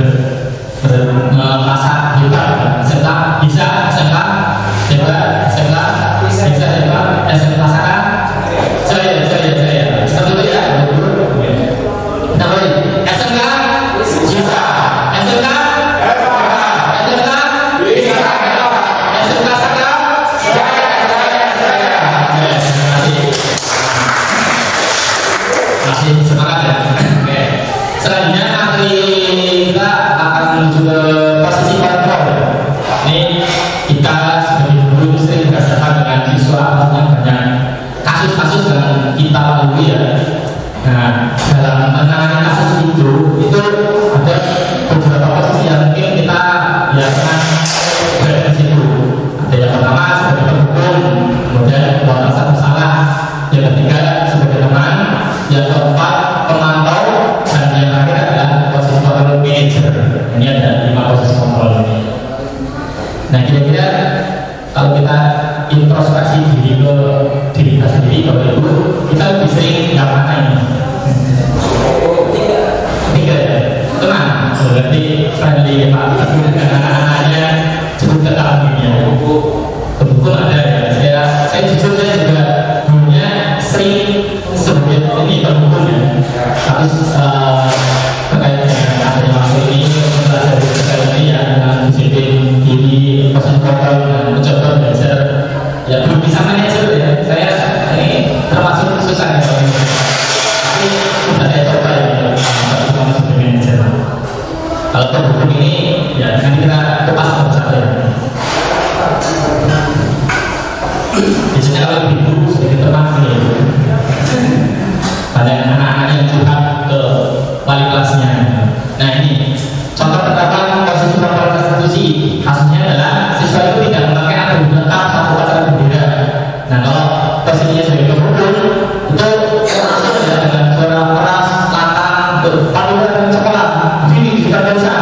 kita lalui ya. Nah, dalam menangani kasus itu ada beberapa posisi yang mungkin kita ya pernah berada di situ. Ada yang pertama sebagai pendukung, kemudian merasa bersalah, yang ketiga sebagai teman, yang keempat pemantau, dan yang terakhir adalah posisi kontrol manager. Ini ada 5 posisi kontrol ini. Nah, kira-kira kalau kita introspeksi diri ke diri kita sendiri, Bapak Ibu, kita lebih sering yang mana ini? Ketiga ya, tenang, berarti friendly Pak, tapi dengan anak-anaknya cukup tetap dunia. Pendukung ada ya, saya jujur saya juga dulunya sering sebagai ini pendukung ya, tapi terkait dengan adanya waktu ini belajar dari ini ya, dengan disiplin diri, posisi kontrol dan mencoba belajar ya belum bisa manajer ya, saya ini termasuk susah ya, tapi sudah saya coba ya, tapi sebagai manajer. Kalau pendukung ini ya nanti kita kupas saja. Biasanya kalau ibu sedikit tenang nih, banyak anak-anak yang curhat ke wali kelasnya. Nah ini contoh penerapan posisi kontrol konstitusi, hasilnya adalah siswa itu tidak memakai atribut lengkap satu acara berbeda. Nah kalau posisinya sebagai pendukung itu termasuk dengan suara keras, lantang, berpaduan sekolah, ini juga bisa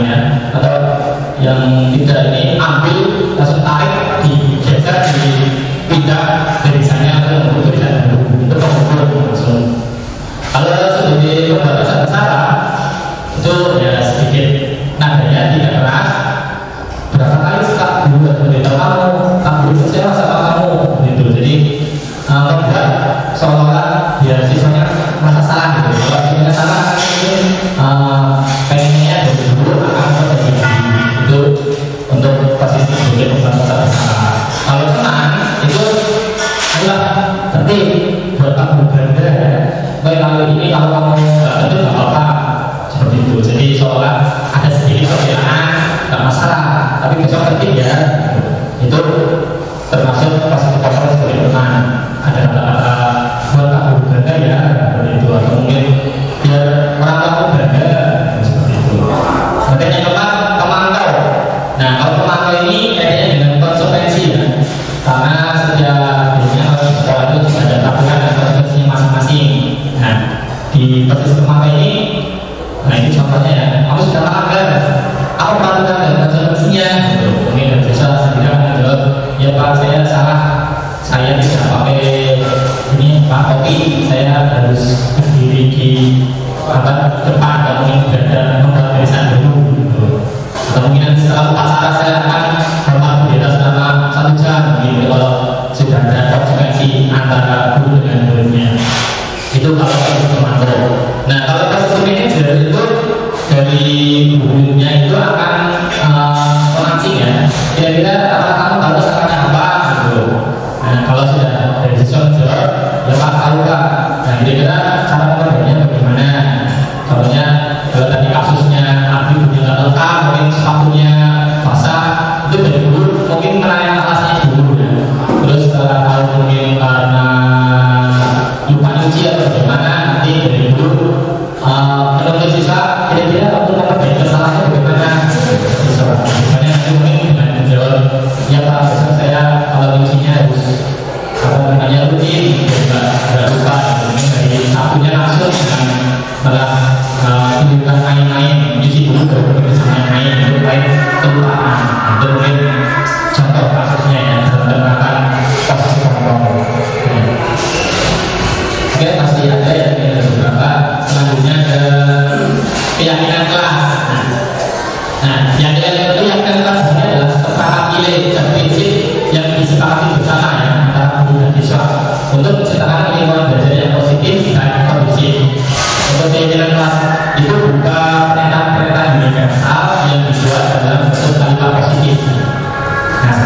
ya. Atau yang tidak ini ambil langsung tarik, digeser, dipindah dari sana ke tulisan itu pendukung langsung. Kalau sebagai pembatasan besar itu ya sedikit nadanya tidak keras. Berapa kali sekak dulu beritahu kamu kecewa sama kamu gitu. Jadi membuat seolah-olah ya siswanya merasa salah gitu. Kalau siswanya salah mungkin pengennya dari dulu akan terjadi itu untuk posisi sebagai pembatasan besar. Kalau tenang itu adalah tertib buat kamu berada ya. Baik kalau ini kalau kamu nggak tertib nggak apa-apa seperti itu. Jadi seolah ada sedikit perbedaan nggak masalah, tapi besok tertib ya. Itu termasuk posisi kontrol sebagai teman. Ada kata-kata buat kamu berada ya seperti itu, atau mungkin biar orang kamu berada seperti itu. Kemudian yang keempat pemantau. Nah kalau pemantau ini kayaknya dengan konsekuensi ya, karena setiap biasanya kalau sekolah itu juga ada tabungan dan konsekuensinya masing-masing. Nah di posisi pemantau ini, nah ini contohnya ya, kamu sudah melanggar apa peraturan dan konsekuensinya gitu. Ini dan bisa sendiri menjawab ya Pak saya salah, saya tidak pakai ini Pak kopi, saya harus berdiri di depan dan mungkin berada membuat tulisan dulu gitu. Atau mungkin nanti setelah upacara saya akan hormat bendera selama 1 jam gitu, kalau sudah ada konsekuensi antara guru dengan muridnya. Itu kalau posisi pemantau. Nah kalau posisi manajer itu dari gurunya itu akan memancing ya, kira-kira apa kamu harus akan apa gitu. Nah kalau sudah dari siswa jawab ya Pak tahu Pak. Nah kira-kira cara mengerjakannya bagaimana? Contohnya kalau tadi kasusnya atribut yang nggak lengkap, mungkin sepatunya basah, itu dari guru mungkin menanya alasnya dulu ya. Terus setelah tahu mungkin karena lupa nyuci atau bagaimana, nanti dari guru menuntut siswa kira-kira untuk memperbaiki kesalahannya bagaimana. Siswa misalnya nanti mungkin dengan menjawab ya Pak besok saya kalau nyucinya harus rutin, nggak lupa. Mungkin dari sapunya langsung dengan malah tunjukkan main-main, nyuci dulu baru bekerja main-main, itu baik kelupaan. Itu mungkin contoh kasusnya ya dalam penerapan posisi kontrol. Oke, pasti ada ya, ada beberapa. Selanjutnya ada keyakinan kelas. Nah, keyakinan kelas ini adalah sepakat nilai dan prinsip yang disepakati bersama ya antara guru dan siswa untuk menciptakan lingkungan belajar yang positif dan kondusif. Untuk keyakinan kelas itu berupa perintah-perintah universal yang dibuat dalam bentuk kalimat positif. Nah,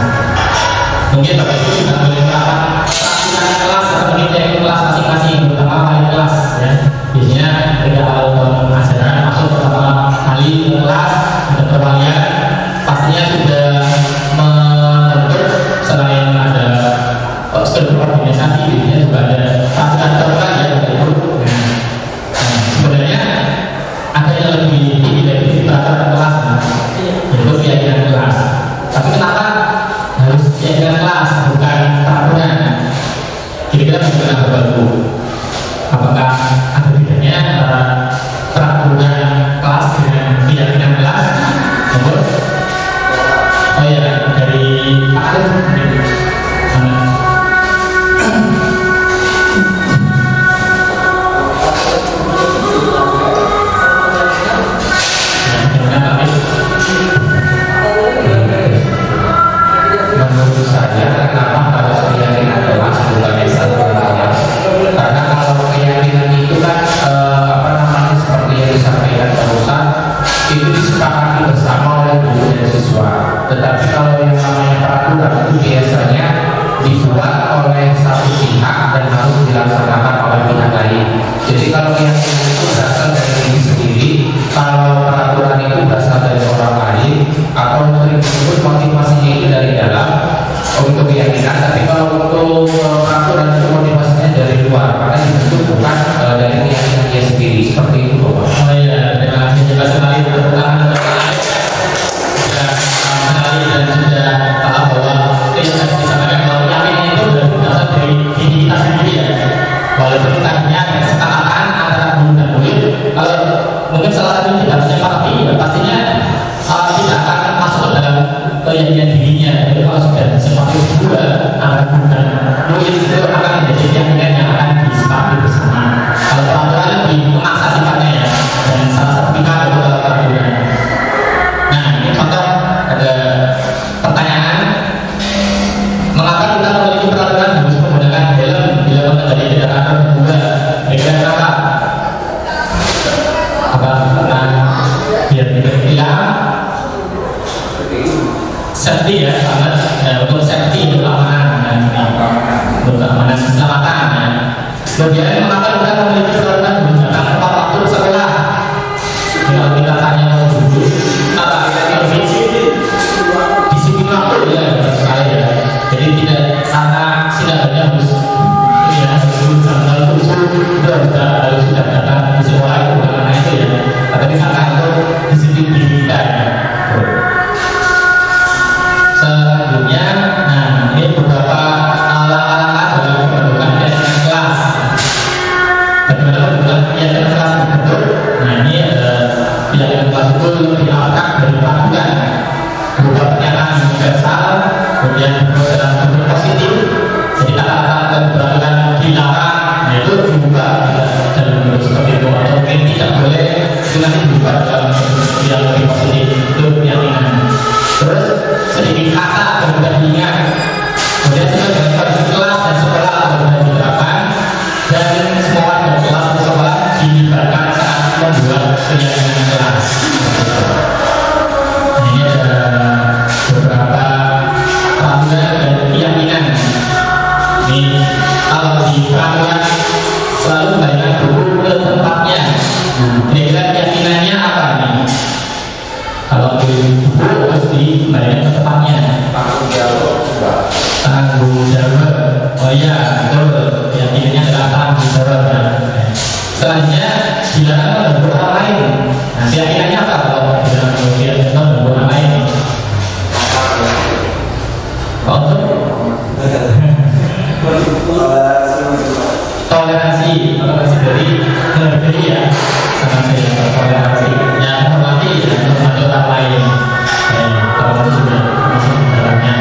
mungkin Bapak Ibu juga boleh melakukan pelaksanaan kelas atau mengikuti kelas masing-masing, terutama wali kelas ya. Biasanya ketika awal tahun ajaran masuk pertama kali ke kelas ada perwalian, pastinya sudah membentuk selain ada struktur organisasi, biasanya juga ada peraturan Arif mungkin. Menurut saya, kenapa harus keyakinan kelas bukannya satu kelas? Karena kalau keyakinan itu kan seperti yang disampaikan barusan, itu disepakati bersama oleh guru dan siswa. Tetapi kalau yang namanya peraturan itu biasanya dibuat oleh satu pihak dan harus dilaksanakan oleh pihak lain. Jadi kalau keyakinan itu berasal dari diri sendiri, kalau peraturan itu berasal dari orang lain, atau sering disebut motivasinya itu dari dalam untuk keyakinan. Tapi kalau untuk peraturan itu motivasinya dari luar, maka itu bukan dari keyakinan dia sendiri. Seperti itu, Bapak. Oh iya, terima kasih juga sekali pertanyaan sudah mengenali dan sudah paham bahwa kita disampaikan bahwa yakin itu berasal dari diri kita sendiri ya. Walaupun tadinya ada kesepakatan antara guru dan murid, kalau mungkin salah satu tidak menyepakati, ya pastinya tidak akan masuk ke dalam keyakinan dirinya. Jadi kalau sudah disepakati dua antara guru dan murid itu akan menjadi keyakinan yang akan disepakati bersama. Kalau peraturan lebih memaksa sifatnya ya, dan salah satu pihak adalah peraturan. Nah, ini contoh ada pertanyaan, mengapa kita memiliki peraturan harus menggunakan helm bila mengendarai kendaraan roda dua? Kira-kira kenapa? Apa karena biar tidak hilang safety ya, sangat untuk safety, untuk keamanan untuk keamanan keselamatan ya. Kemudian mengapa kita memiliki peraturan menggunakan tepat waktu sekolah? Kalau kita tanya mau duduk, apa kita disiplin waktu ya, sekali ya. Jadi tidak karena hanya harus ya harus sudah datang di sekolah itu karena itu ya. Tapi karena itu disiplin diri kita ya. Selanjutnya, nah ini beberapa ala-ala dalam pembentukan keyakinan kelas. Bagaimana pembentukan keyakinan kelas terbentuk? Nah ini keyakinan kelas itu lebih abstrak dari peraturan. Berupa pernyataan universal, kemudian dalam bentuk positif. Jadi kata-kata dan peraturan dilarang, nah itu diubah dalam bentuk seperti itu. Atau mungkin tidak boleh, itu nanti diubah dalam bentuk yang lebih positif. Itu keyakinan. Terus sedikit kata kemudian diingat, kemudian juga dari kondisi kelas dan sekolah kemudian diterapkan, dan semua warga kelas dan sekolah dilibatkan saat membuat keyakinan kelas. Ini ada beberapa peraturan dan keyakinan. Ini kalau di peraturan selalu kembalikan buku ke tempatnya. Kira-kira keyakinannya apa nih? Kalau di buku harus dikembalikan ke tempatnya. Tanggung jawab. Oh iya, betul. Keyakinannya adalah tanggung jawab. Selanjutnya dilarang mengganggu orang lain. Nah, keyakinannya apa? Kalau dilarang mengganggu orang lain? Toleransi dari menghargai ya, sama saya toleransi. Ya, menghormati ya, menghormati orang lain. Kalau itu sudah masuk di dalamnya.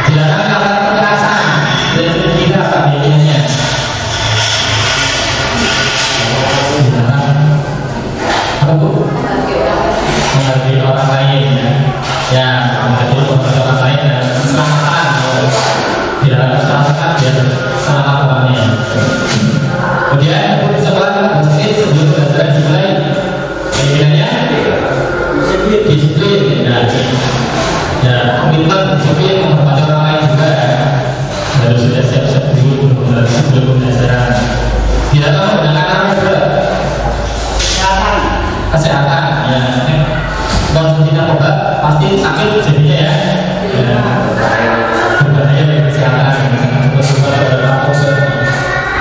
Dilarang melakukan kekerasan. Dan tidak apa keyakinannya? Apa bu? Menghargai orang lain ya. Ya, menghargai orang lain dan keselamatan. Tidak ada keselamatan biar selamat orangnya. Kemudian sekolah masjid sebelum pelajaran dimulai, keyakinannya disiplin. Ya, komitmen disiplin menghormati orang lain juga. Harus sudah siap-siap dulu sebelum pelajaran. Tidak tahu menggunakan narkoba. Kesehatan ya. Konsumsi narkoba pasti sakit jadinya ya. Berbahaya bagi kesehatan.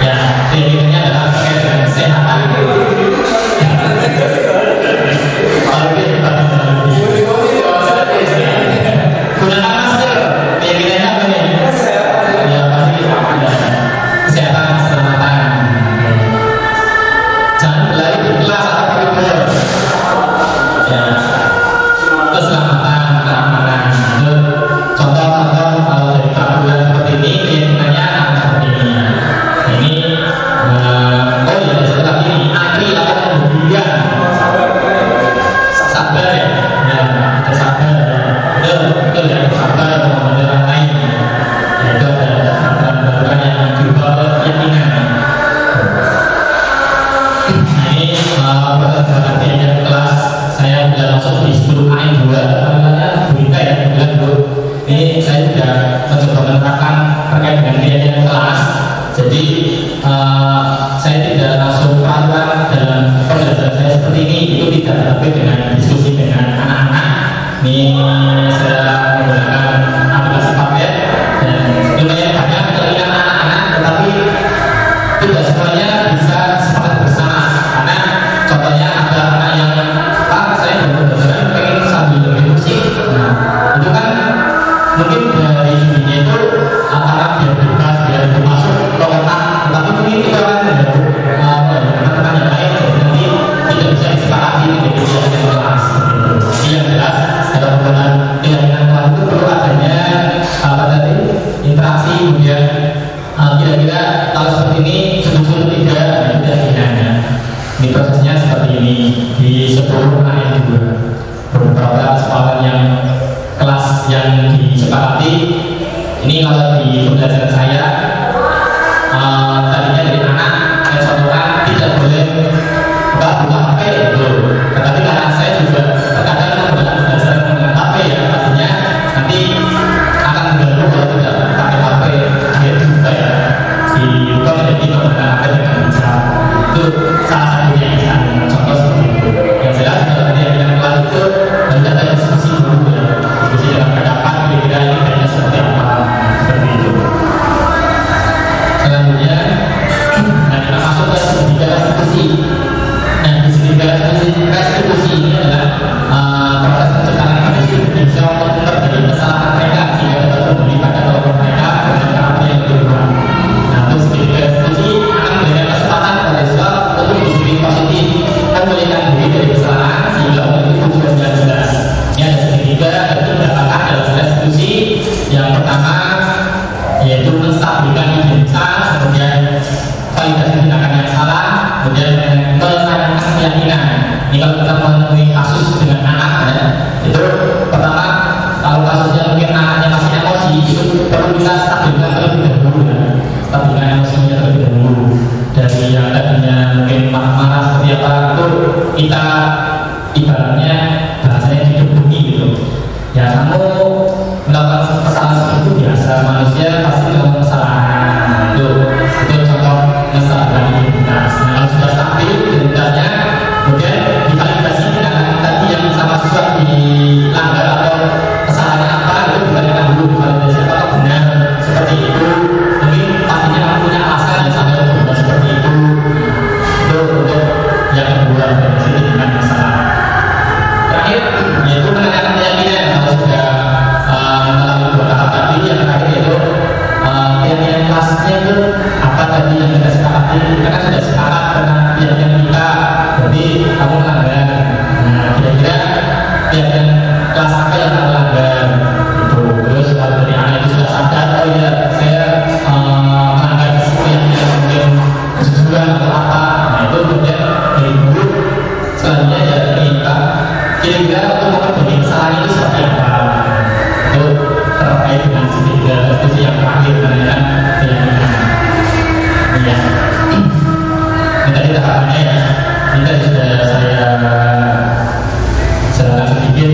Ya, keyakinannya adalah terkait dengan kesehatan. Gunakan masker. Keyakinannya apa nih? Ya pasti kesehatan, keselamatan. Jangan berlari di kelas atau koridor. Ya, keselamatan, keamanan. Contoh-contoh kalau dari juga berita ya bilang Bu, ini saya sudah mencoba menerapkan terkait dengan keyakinan kelas. Jadi saya tidak langsung peraturan dalam pembelajaran saya seperti ini, itu tidak, tapi dengan diskusi dengan anak-anak. Ini saya menggunakan aplikasi Padlet dan lumayan banyak keyakinan anak-anak, tetapi tidak semuanya bisa sepakat bersama. Karena contohnya ada anak yang Pak, saya benar-benar pengen sambil dengerin musik. Nah, itu kan mungkin dari intinya itu antara biar bebas, biar masuk ke otak, tetapi mungkin itu kan teman-teman yang lain jadi nanti tidak bisa disepakati menjadi keyakinan kelas. Jadi yang jelas dalam penggunaan keyakinan kelas itu perlu adanya apa tadi interaksi, kemudian kira-kira kalau seperti ini setuju atau tidak, itu pilihannya. Ini prosesnya seperti ini di 10 ayat 2 beberapa kesepakatan yang kelas yang disepakati. Ini kalau di pembelajaran saya tadinya dari anak saya contohkan tidak boleh buka HP itu, tetapi karena saya juga terkadang belajar menggunakan HP ya, pastinya nanti akan mengganggu kalau tidak pakai HP. Dia juga ya dibuka menjadi menggunakan HP dengan bijak. Itu salah satunya yang contoh seperti itu. Yang jelas kalau keyakinan kelas itu harus ada diskusi dulu ya, diskusi dalam pendapat kira-kira ini kayaknya seperti apa, seperti itu. Selanjutnya kita masuk ke segitiga restitusi. Nah, di segitiga restitusi ini adalah proses penciptaan kondisi bisa untuk terjadi kesalahan mereka sehingga dapat kembali pada kelompok mereka dengan cara yang lebih kurang. Nah, untuk segitiga restitusi akan memberikan kesempatan pada siswa untuk disiplin positif dan memulihkan diri dari kesalahan sehingga memiliki tujuan yang jelas. Ini ada segitiga yang didapatkan dalam restitusi. Yang pertama yaitu menstabilkan identitas, kemudian validasi tindakan yang salah, kemudian menanyakan keyakinan. Ini kalau kita menemui kasus dengan anak ya, itu pertama kalau kasusnya mungkin anaknya masih emosi, itu perlu kita stabilkan terlebih dahulu ya, stabilkan emosinya terlebih dahulu. Dari yang tadinya mungkin marah-marah seperti apa itu kita ibaratnya bahasanya dihubungi gitu. Ya kamu melakukan kesalahan seperti itu biasa, manusia pasti melakukan kesalahan. Itu contoh menstabilkan identitas. Nah, kalau sudah stabil identitasnya, kemudian divalidasi dengan tadi yang sama siswa dilanggar atau kesalahannya apa, itu divalidasi dulu, divalidasi apakah benar seperti itu. Mungkin pastinya kamu punya alasan yang sampai berbuat seperti itu. Itu untuk yang kedua, validasi dengan masalah. Terakhir yaitu menanyakan keyakinan. Kalau sudah melalui dua tahap tadi, yang terakhir yaitu keyakinan kelasnya itu apa tadi yang kita sepakati. Kita kan sudah sepakat tentang keyakinan kita, jadi kamu melanggar. Nah, kira-kira keyakinan kelas apa yang kamu langgar itu. Terus kalau dari anak itu sudah sadar, oh ya saya melanggar keyakinan mungkin kejujuran atau apa. Nah, itu kemudian dari guru selanjutnya ya ini Pak, kira-kira untuk memperbaiki kesalahan itu seperti apa. Itu terkait dengan segitiga restitusi yang terakhir menanyakan keyakinan. Iya. Ini tadi tahapannya ya. Ini tadi sudah saya jelaskan sedikit.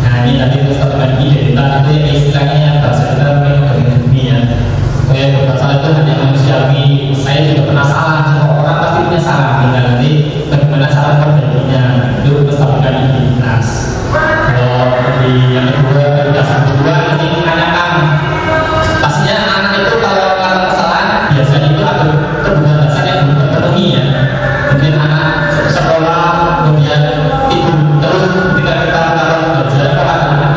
Nah, ini tadi terus tentang identitas itu yang istilahnya bahasa kita mungkin dengan dunia. Masalah itu hanya manusiawi. Saya juga pernah salah. Semua orang pasti punya salah. Tinggal nanti bagaimana cara memperbaikinya. Itu menstabilkan identitas. Kalau di yang kedua, ini menanyakan. Pastinya anak itu kalau melakukan kesalahan biasanya itu ada kedua dasar yang belum terpenuhi ya. Mungkin anak sekolah kemudian tidur terus ketika kita belajar kalau anak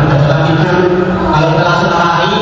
tidur kalau kita langsung marahi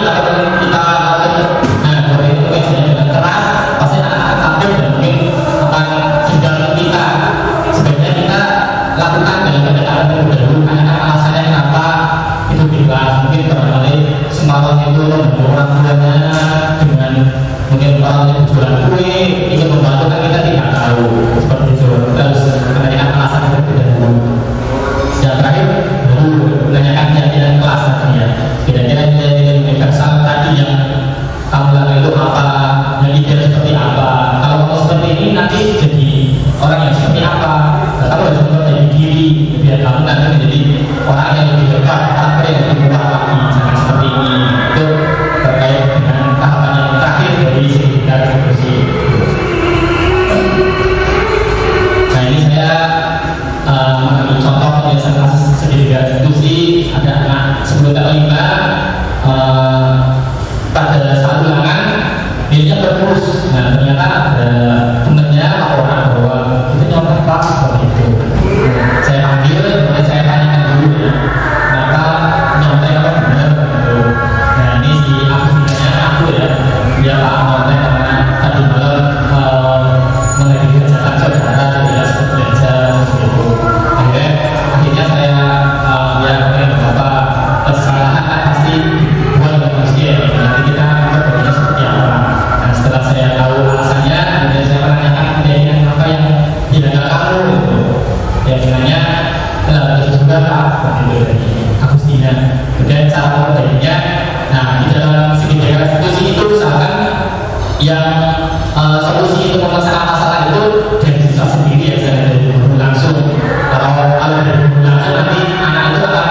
sebelum tanggal 5 pada saat ulangan nilainya terputus. Nah ternyata ada temennya laporan bahwa itu nyontek Pak seperti itu. Saya panggil, kemudian saya tanyakan dulu ya, kenapa nyontek apa benar gitu. Nah ini si Agustinanya aku ya, dia Pak nyontek karena tadi malam menghadiri hajatan saudara jadi tidak sempat belajar gitu. Akhirnya saya ya beberapa kesalahan kan pasti buat manusia ya. Nanti kita berbeda seperti apa. Nah setelah saya tahu alasannya, kemudian saya menanyakan idenya apa yang tidak kamu gitu. Ya bilangnya terus juga Pak seperti itu dari Agustina. Kemudian cara memperbaikinya, nah di dalam segitiga restitusi itu misalkan yang solusi untuk masalah itu dari siswa sendiri ya, jangan dari guru langsung. Kalau dari guru langsung nanti anak itu akan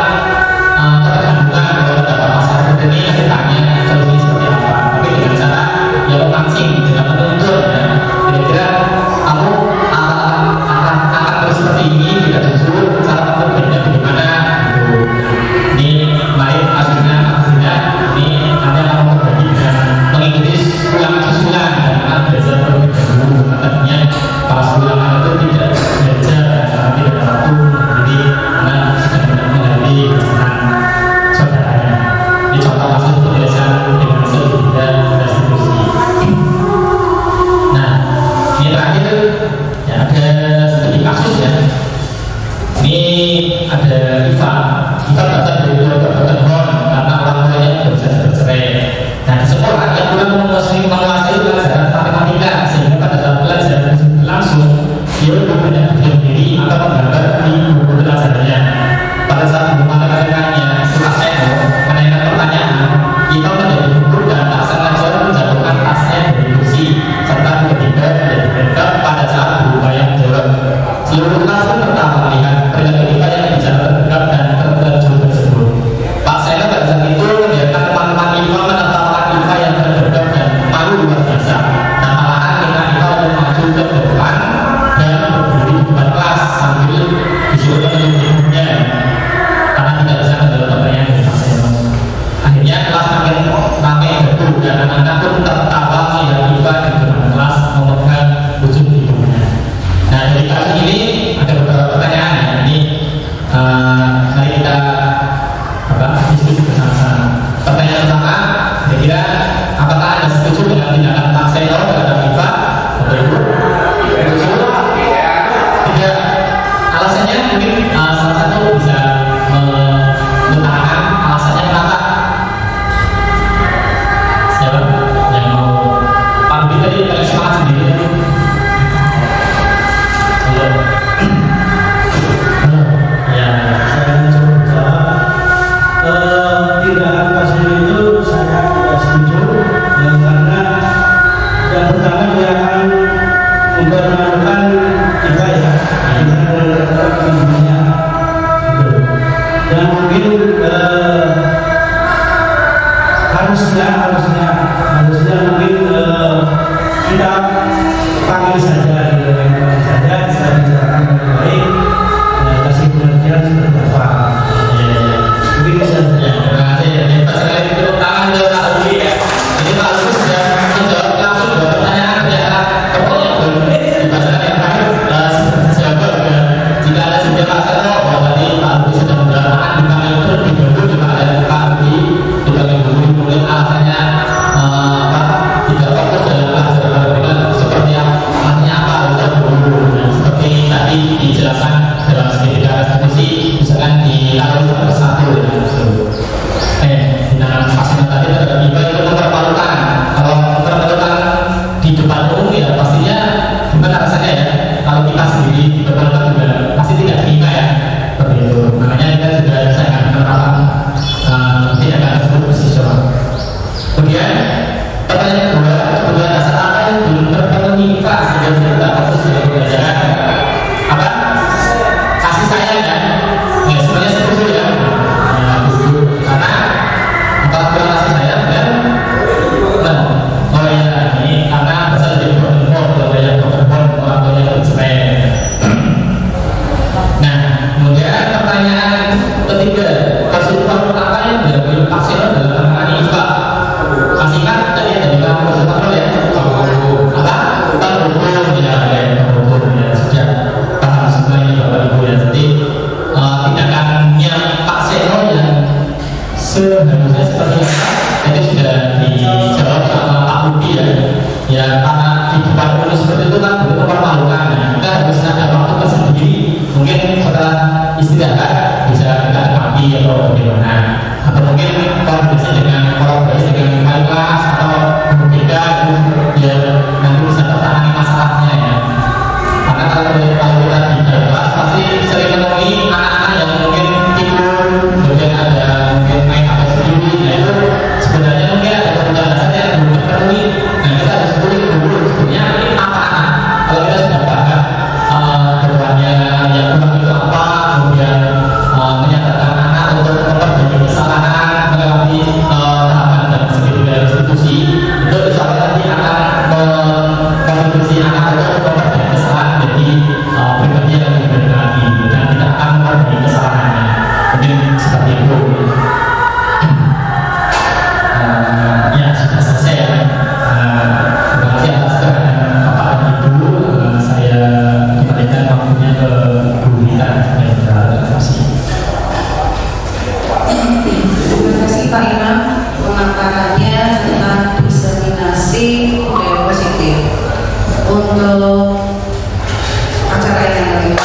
ketergantungan kalau dapat masalah seperti ini, tanya solusi seperti apa. Tapi dengan cara yang memancing, dengan menuntut ya, kira-kira kamu akan terus seperti ini, tidak justru cara memperbaikinya bagaimana gitu. Ini baik aslinya ini nanti akan memperbaiki dengan mengikuti ulang susulan karena belajar terlebih dahulu. Katanya pas ulangan itu tidak belajar karena tidak ada waktu, jadi karena sedang menghadapi kesalahan saudaranya. Ini contoh kasus penjelasan dengan segitiga restitusi. Nah ini terakhir ya, ada studi kasus ya. Ini ada Iva baca dari keluarga bertahun karena orang tuanya baru saja bercerai. Nah di sekolah dia belum menguasai pelajaran matematika sehingga pada saat belajar langsung dia belum banyak berdiam diri atau menggambar di buku pelajarannya. Pada saat buku matematikanya suka saya menanyakan pertanyaan, Iva menjadi gugur dan tak sengaja menjatuhkan tasnya dari kursi serta tiba-tiba menjadi backup pada saat berupaya menjawab. Seluruh kelas pun pertama melihat perilaku Iva yang bicara tergagap dan terkejut tersebut. Pak saya pada saat itu membiarkan teman-teman Iva menertawakan Iva yang tergagap dan malu luar biasa. Nah malahan kita Iva untuk maju ke depan dan berdiri di depan kelas sambil disuruh menunjuk ibunya karena tidak bisa menjawab pertanyaan dari Pak saya. Akhirnya kelas makin ramai betul dan anak-anak pun tertawa melihat Iva di depan kelas memegang wujud ibunya. Nah dari kasus ini ada beberapa pertanyaan ya. Ini mari kita diskusi bersama-sama. Pertanyaan pertama, kira-kira apakah Anda setuju dengan tindakan Pak Seno terhadap Iva? Bapak Ibu? Setuju? Tidak. Alasannya mungkin salah satu bisa mengutarakan alasannya kenapa. Siapa yang mau? Pak Budi tadi paling semangat sendiri. Tindakan pasien itu saya tidak setuju ya, karena yang pertama dia akan mempermalukan kita ya, ibunya dan mungkin harusnya mungkin kita panggil saja kita bicarakan dengan baik, kasih pengertian seperti apa. Terima kasih ya. Terima kasih untuk tangan ke Pak Budi ya. Ini Pak Budi sudah menjawab langsung dua pertanyaan ya. Pertanyaan belum dibacakan yang terakhir jawab ya. Jika ada sudah Pak Seno bahwa tadi Pak Budi sudah menjawabkan di kami itu lebih dulu juga ada Pak Budi di kami dulu dimulai alasannya tidak fokus dalam pelajaran seperti apa artinya apa harus dulu seperti seharusnya seperti apa itu sudah dijawab sama Pak Budi ya karena di depan umum seperti itu kan begitu mempermalukan kita harus ada waktu tersendiri mungkin setelah istirahat bisa kita rekami atau bagaimana atau mungkin kolaborasi dengan wali kelas atau guru BK ya nanti bisa tertangani masalahnya ya karena kalau kita di dalam kelas pasti sering menemui anak-anak yang mungkin tidur kemudian ada mungkin main HP sendiri nah itu sebenarnya mungkin ada keterbatasan yang belum terpenuhi nah kita harus kulik dulu sebenarnya ini apa-apa kalau kita sudah paham kedepannya yang kurang itu apa kemudian menyatakan anak untuk memperbaiki kesalahan melewati tahapan dan segi dari institusi itu insya Allah nanti akan menginstruksi anak untuk memperbaiki kesalahan jadi berikutnya lebih baik lagi dan tidak akan memperbaiki kesalahannya mungkin seperti itu ya sudah selesai ya terima kasih atas kehadiran Bapak dan Ibu saya kembalikan waktunya ke Bu Rita terima kasih. Terima kasih Pak Imam pemaparannya tentang diseminasi budaya positif. Untuk acara yang lainnya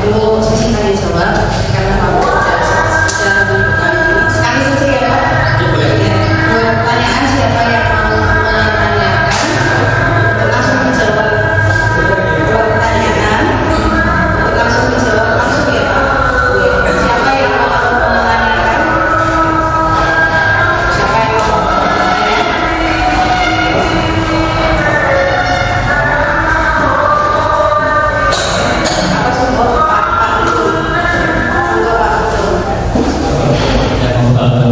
yaitu sesi tanya jawab karena Pak sudah menunjukkan ini sekali saja ya Pak. Ya, buat pertanyaan siapa yang mau menanyakan untuk langsung menjawab. Buat pertanyaan untuk langsung menjawab langsung ya Pak. Siapa yang mau menanyakan? Siapa yang mau bertanya? Apa sumber Pak Betul? Sumber Pak Betul.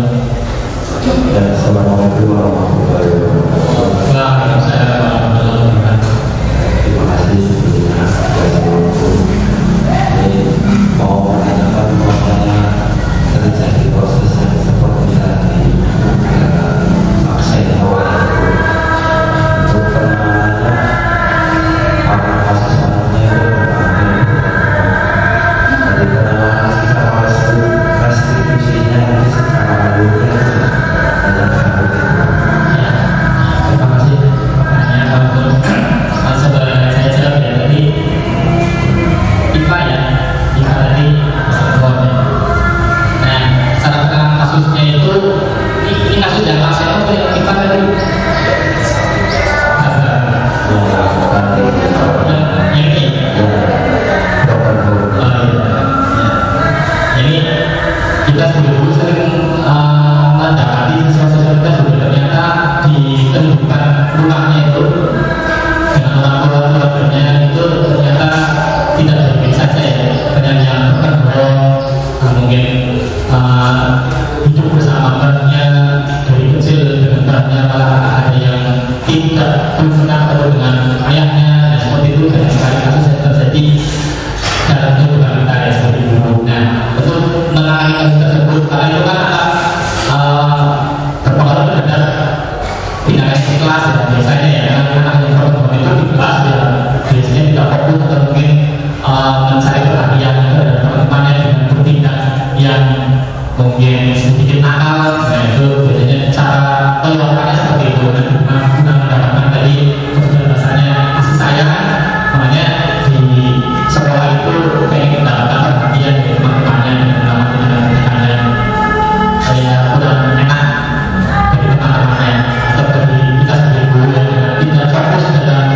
Ya, assalamualaikum warahmatullahi wabarakatuh. Terima kasih sebelumnya ini mau menanyakan bahwasanya terjadi proses yang seperti tadi aksen awal itu untuk penanganannya karena kasus anaknya itu jadi penanganan secara restitusinya nanti secara alurnya banyak sekali. Terima kasih pertanyaannya untuk sebenarnya saya jawab ya tadi IPA ya IPA tadi Serpon ya. Nah secara penanganan kasusnya itu ini kasus yang pasien itu yang IPA tadi yang ini ini kita dulu sering mendapati siswa-siswa kita juga ternyata di kehidupan rumahnya itu dengan orang tua keluarganya itu ternyata tidak baik saja ya banyak yang berkembang mungkin hidup bersama perannya dari kecil dengan perannya malah ada yang tidak pernah ketemu dengan ayahnya dan seperti itu banyak sekali kasus yang terjadi dalam kehidupan kita ya seperti itu. Nah untuk menangani kasus tersebut karena itu kan berpengaruh terhadap tindakan di kelas ya biasanya ya anak-anak yang berpengaruh itu di kelas ya biasanya tidak fokus atau mungkin mencari perhatian terhadap teman-temannya dengan bertindak yang mungkin sedikit nakal nah itu biasanya cara meluapkannya seperti itu dan guna mendapatkan tadi kebebasannya kasih sayang makanya di sekolah itu pengen mendapatkan perhatian dari teman-temannya dan teman-temannya saya kurang enak dari teman-temannya atau dari kita sebagai guru yang tidak fokus dalam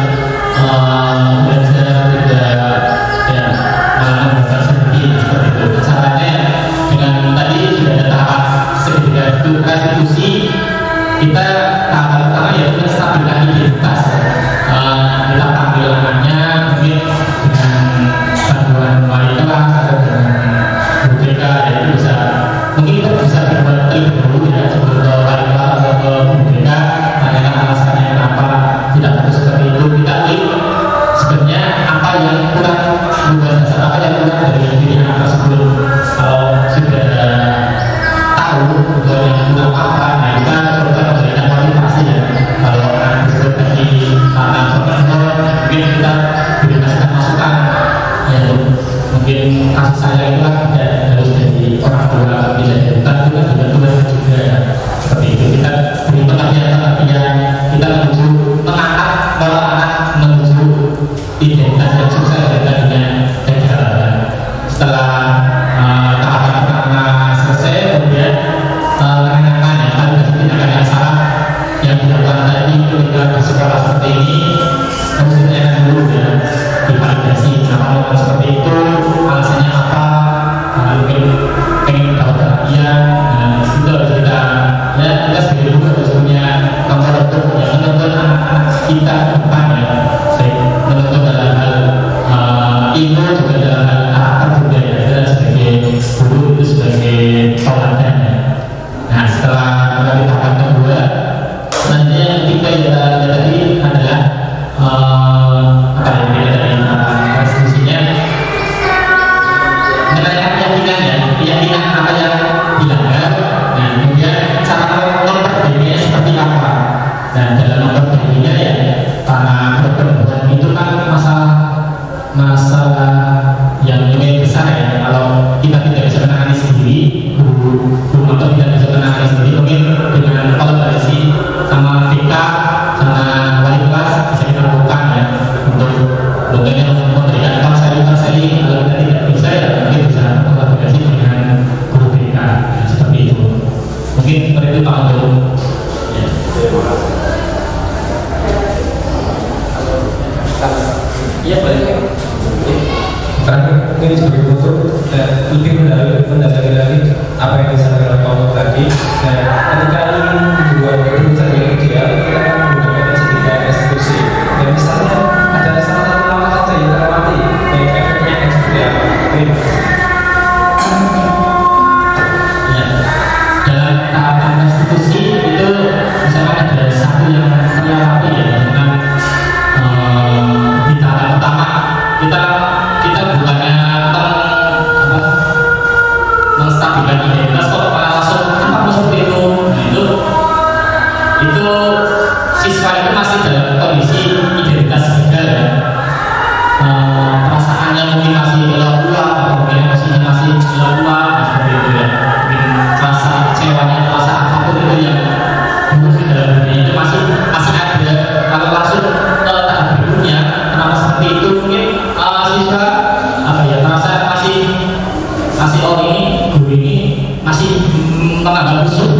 belajar tidak ya belajar sendiri seperti itu caranya dengan tadi sudah ada tahap segitiga itu restitusi kita tahap pertama yaitu menstabilkan identitas kita panggil anaknya mungkin dengan bantuan wali kelas atau dengan guru BK itu bisa mungkin kita bisa berbuat terlebih dahulu ya sebelum ke wali kelas atau ke guru BK tanyakan alasannya kenapa tidak harus seperti itu kita klik sebenarnya apa yang kurang luar dasar apa yang kurang dari diri anak tersebut kalau sudah tahu tujuan yang kurang apa nah kita coba memberikan motivasi ya kalau anak tersebut tadi karena berkenal mungkin kita bebaskan masukan ya mungkin kasih sayang itu kan tidak harus dari orang tua tidak dari kita juga juga guru atau tidak bisa menangani sendiri, mungkin dengan kolaborasi sama BK sama wali kelas bisa kita lakukan ya untuk tentunya memberikan konseling kalau kita tidak bisa ya mungkin bisa kolaborasi dengan guru BK ya, seperti itu. Mungkin seperti itu Pak Guru. Ya. Iya baik. Terakhir mungkin sebagai penutup lebih mendalami lagi apa yang disampaikan Pak Umar tadi. Nah, ketika ingin membuat keputusan yang ideal, kita akan menggunakan tiga institusi. Dan misalnya ada salah satu nama saja yang teramati, baik efeknya yang seperti apa. Terima kasih. Ya, dalam tahapan restitusi itu misalkan ada satu yang terlewati ya dengan di tahapan pertama kita bukannya menstabilkan identitas kok malah langsung apa seperti itu. Nah, itu siswa itu masih dalam kondisi identitas gagal ya. Perasaannya mungkin masih ulang-ulang atau mungkin emosinya masih ulang-ulang seperti itu ya. Mungkin rasa kecewanya, rasa apapun itu yang mungkin dalam dirinya itu masih ada. Kalau langsung ke tahap berikutnya, kenapa seperti itu mungkin siswa apa ya merasa masih oh ini guru ini masih menganggap musuh